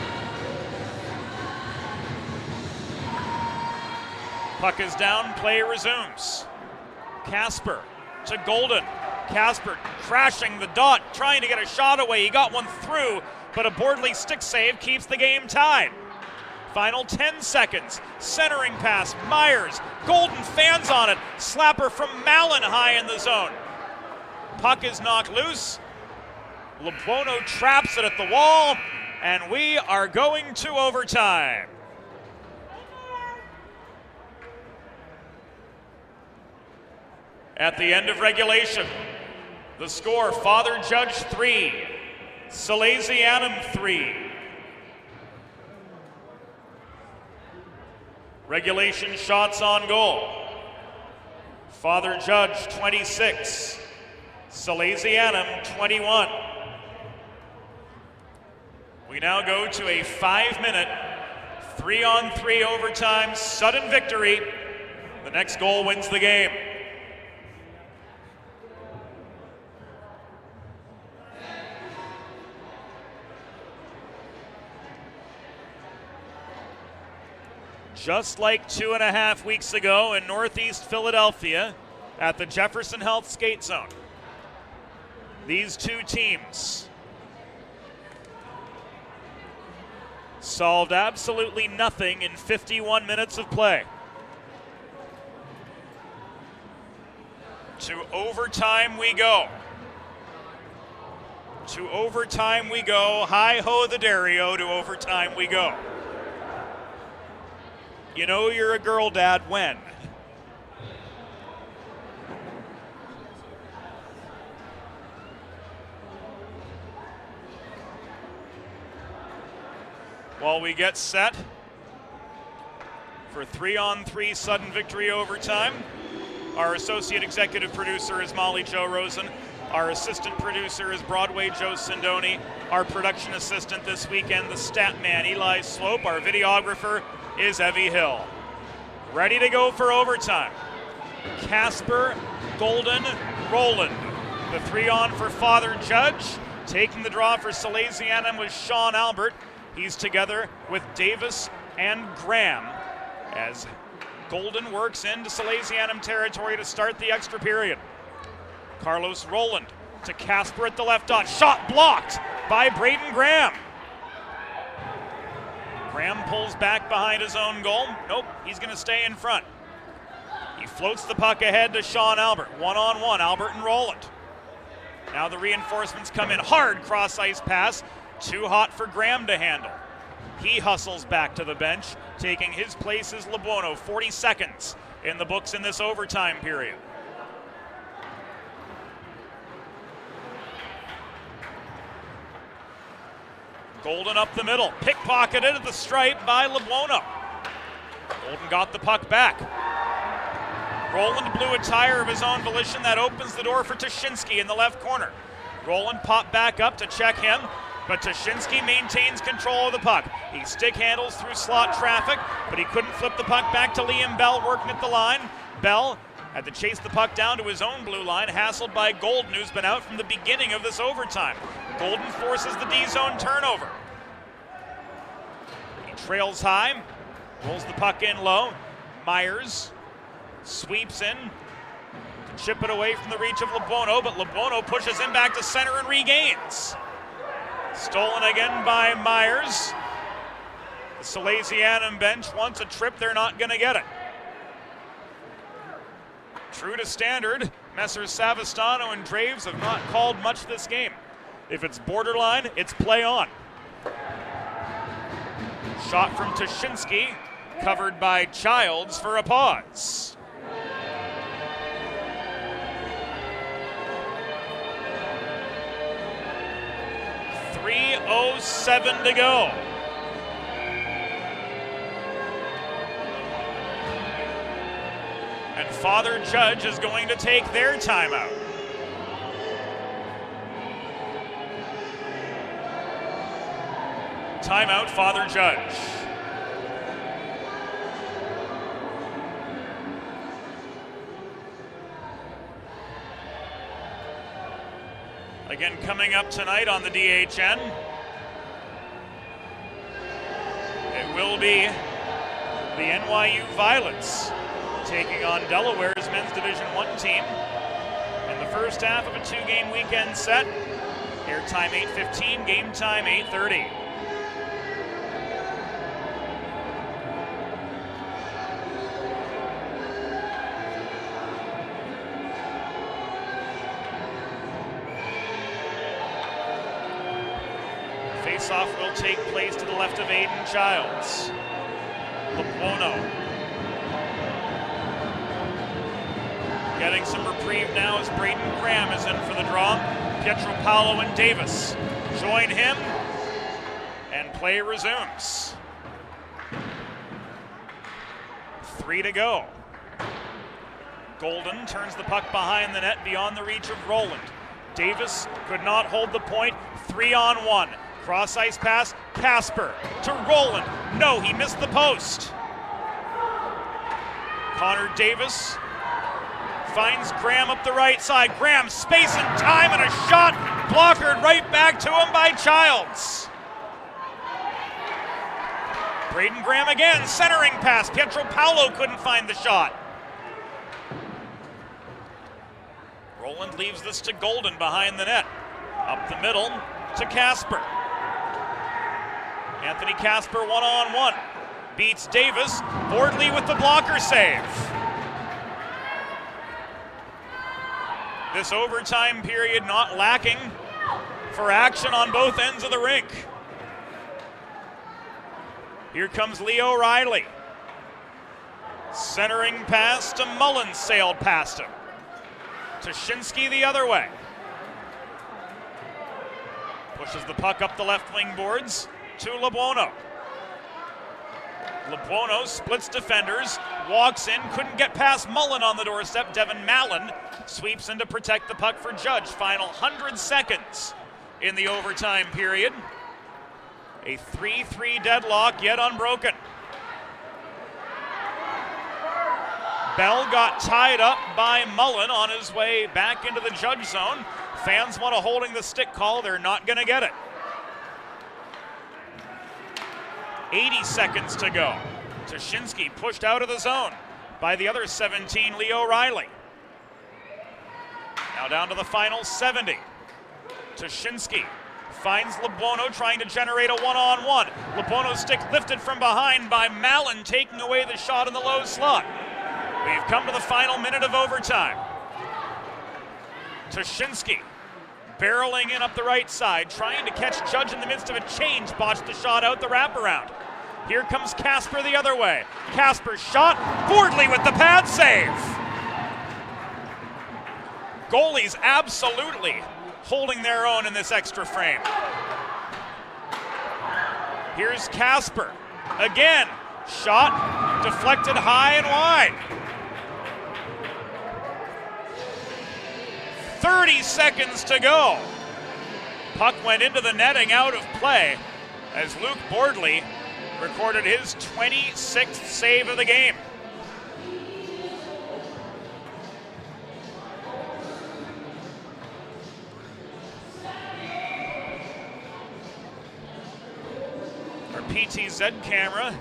Puck is down, play resumes. Casper to Golden. Casper crashing the dot, trying to get a shot away. He got one through. but a Boardley stick save keeps the game tied. Final 10 seconds. Centering pass. Myers. Golden fans on it. Slapper from Mallon high in the zone. Puck is knocked loose. Lebuono traps it at the wall, and we are going to overtime. At the end of regulation, the score, Father Judge 3, Salesianum 3. Regulation shots on goal. Father Judge 26, Salesianum 21. We now go to a 5-minute, 3-on-3 overtime sudden victory. The next goal wins the game. Just like 2.5 weeks ago in Northeast Philadelphia at the Jefferson Health Skate Zone, these two teams solved absolutely nothing in 51 minutes of play. To overtime we go. To overtime we go. Hi-ho the Dario, to overtime we go. You know you're a girl dad when? While we get set for 3-on-3 sudden victory overtime, our associate executive producer is Molly Jo Rosen. Our assistant producer is Broadway Joe Sindoni. Our production assistant this weekend, the stat man, Eli Slope. Our videographer is Evie Hill. Ready to go for overtime. Casper, Golden, Roland. The 3-on for Father Judge. Taking the draw for Salesianum with Sean Albert. He's together with Davis and Graham as Golden works into Salesianum territory to start the extra period. Carlos Roland to Casper at the left dot. Shot blocked by Braden Graham. Graham pulls back behind his own goal. Nope, he's going to stay in front. He floats the puck ahead to Sean Albert. 1-on-1, Albert and Roland. Now the reinforcements come in. Hard cross-ice pass. Too hot for Graham to handle. He hustles back to the bench. Taking his place is Lebuono. 40 seconds in the books in this overtime period. Golden up the middle, pickpocketed at the stripe by Lebuono. Golden got the puck back. Roland blew a tire of his own volition. That opens the door for Tashinsky in the left corner. Roland popped back up to check him, but Tashinsky maintains control of the puck. He stick handles through slot traffic, but he couldn't flip the puck back to Liam Bell working at the line. Bell had to chase the puck down to his own blue line, hassled by Golden, who's been out from the beginning of this overtime. Golden forces the D-zone turnover. He trails high, rolls the puck in low. Myers sweeps in to chip it away from the reach of Lebuono, but Lebuono pushes him back to center and regains. Stolen again by Myers. The Salesianum bench wants a trip, they're not going to get it. True to standard, Messrs. Savastano and Draves have not called much this game. If it's borderline, it's play on. Shot from Tashinsky, covered by Childs for a pause. .307 to go. And Father Judge is going to take their timeout. Timeout, Father Judge. Again, coming up tonight on the DHN, it will be the NYU Violets taking on Delaware's men's Division I team in the first half of a 2-game weekend set. Airtime 8:15, game time 8:30. Face-off will take place to the left of Aiden Childs. Labuono getting some reprieve now as Braden Graham is in for the draw. Pietro Paolo and Davis join him, and play resumes. 3 to go. Golden turns the puck behind the net beyond the reach of Roland. Davis could not hold the point. 3-on-1. Cross ice pass, Casper to Roland. No, he missed the post. Connor Davis finds Graham up the right side. Graham, space and time, and a shot blockered right back to him by Childs. Braden Graham again, centering pass. Pietro Paolo couldn't find the shot. Roland leaves this to Golden behind the net. Up the middle to Casper. Anthony Casper one-on-one. Beats Davis. Bordley with the blocker save. This overtime period not lacking for action on both ends of the rink. Here comes Leo Riley. Centering pass to Mullen, sailed past him. Toshinsky the other way. Pushes the puck up the left wing boards to Labuono. Labuono splits defenders, walks in, couldn't get past Mullen on the doorstep. Devin Mallon sweeps in to protect the puck for Judge. Final 100 seconds in the overtime period. A 3-3 deadlock, yet unbroken. Bell got tied up by Mullen on his way back into the Judge zone. Fans want a holding the stick call. They're not going to get it. 80 seconds to go. Toshinsky pushed out of the zone by the other 17, Leo Riley. Now down to the final 70. Toshinsky finds Labuono trying to generate a one-on-one. Labuono's stick lifted from behind by Mallon, taking away the shot in the low slot. We've come to the final minute of overtime. Toshinsky barreling in up the right side, trying to catch Judge in the midst of a change, botched the shot out the wraparound. Here comes Casper the other way. Casper's shot, Bordley with the pad save. Goalies absolutely holding their own in this extra frame. Here's Casper. Again, shot deflected high and wide. 30 seconds to go. Puck went into the netting out of play as Luke Bordley recorded his 26th save of the game. Our PTZ camera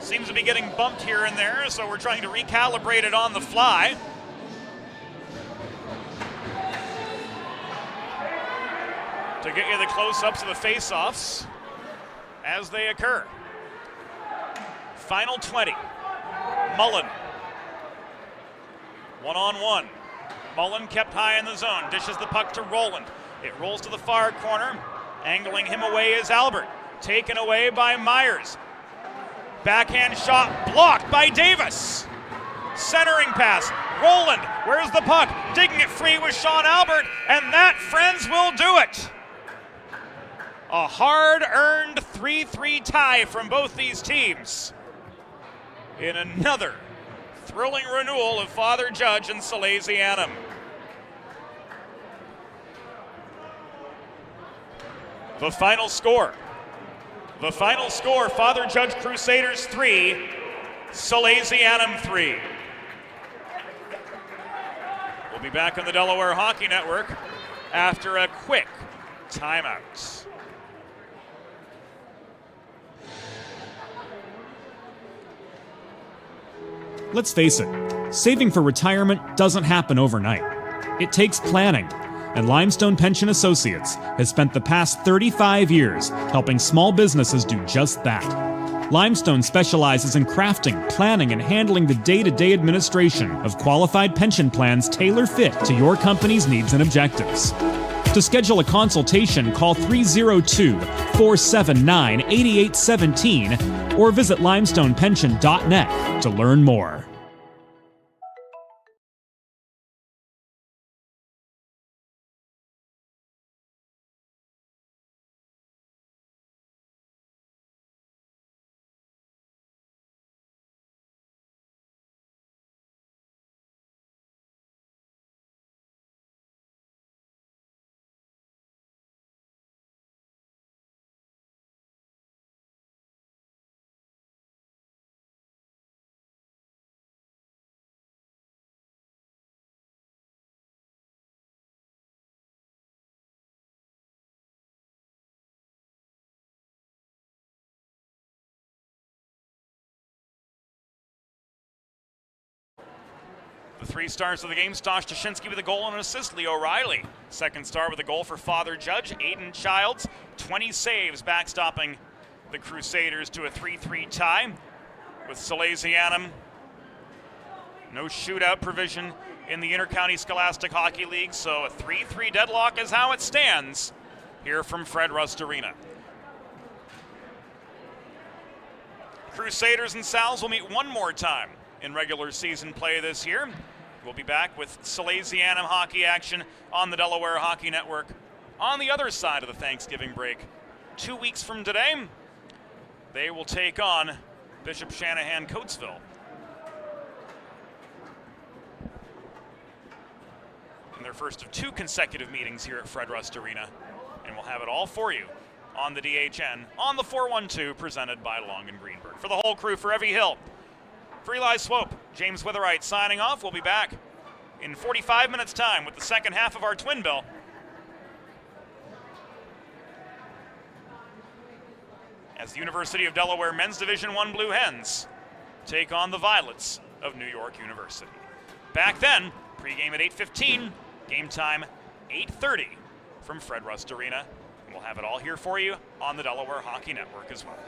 seems to be getting bumped here and there, so we're trying to recalibrate it on the fly. To get you the close-ups of the face-offs as they occur. Final 20. Mullen. One-on-one. Mullen kept high in the zone, dishes the puck to Roland. It rolls to the far corner. Angling him away is Albert. Taken away by Myers. Backhand shot blocked by Davis. Centering pass. Roland, where's the puck? Digging it free with Sean Albert, and that, friends, will do it. A hard-earned 3-3 tie from both these teams in another thrilling renewal of Father Judge and Salesianum. The final score. The final score, Father Judge Crusaders 3, Salesianum 3. We'll be back on the Delaware Hockey Network after a quick timeout. Let's face it, saving for retirement doesn't happen overnight. It takes planning. and Limestone Pension Associates has spent the past 35 years helping small businesses do just that. Limestone specializes in crafting, planning, and handling the day-to-day administration of qualified pension plans tailor-fit to your company's needs and objectives. To schedule a consultation, call 302-479-8817 or visit limestonepension.net to learn more. The 3 stars of the game, Stosh Tashinsky with a goal and an assist, Leo Riley. Second star with a goal for Father Judge, Aiden Childs. 20 saves backstopping the Crusaders to a 3-3 tie with Salesianum. No shootout provision in the Intercounty Scholastic Hockey League, so a 3-3 deadlock is how it stands here from Fred Rust Arena. Crusaders and Sals will meet one more time in regular season play this year. We'll be back with Salesianum hockey action on the Delaware Hockey Network on the other side of the Thanksgiving break. 2 weeks from today, they will take on Bishop Shanahan Coatesville. In their first of 2 consecutive meetings here at Fred Rust Arena. And we'll have it all for you on the DHN on the 412 presented by Long and Greenberg. For the whole crew, for Evie Hill, for Eli Swope, James Witherite signing off. We'll be back in 45 minutes' time with the second half of our Twin Bill. As the University of Delaware Men's Division I Blue Hens take on the Violets of New York University. Back then, pregame at 8:15, game time 8:30 from Fred Rust Arena. We'll have it all here for you on the Delaware Hockey Network as well.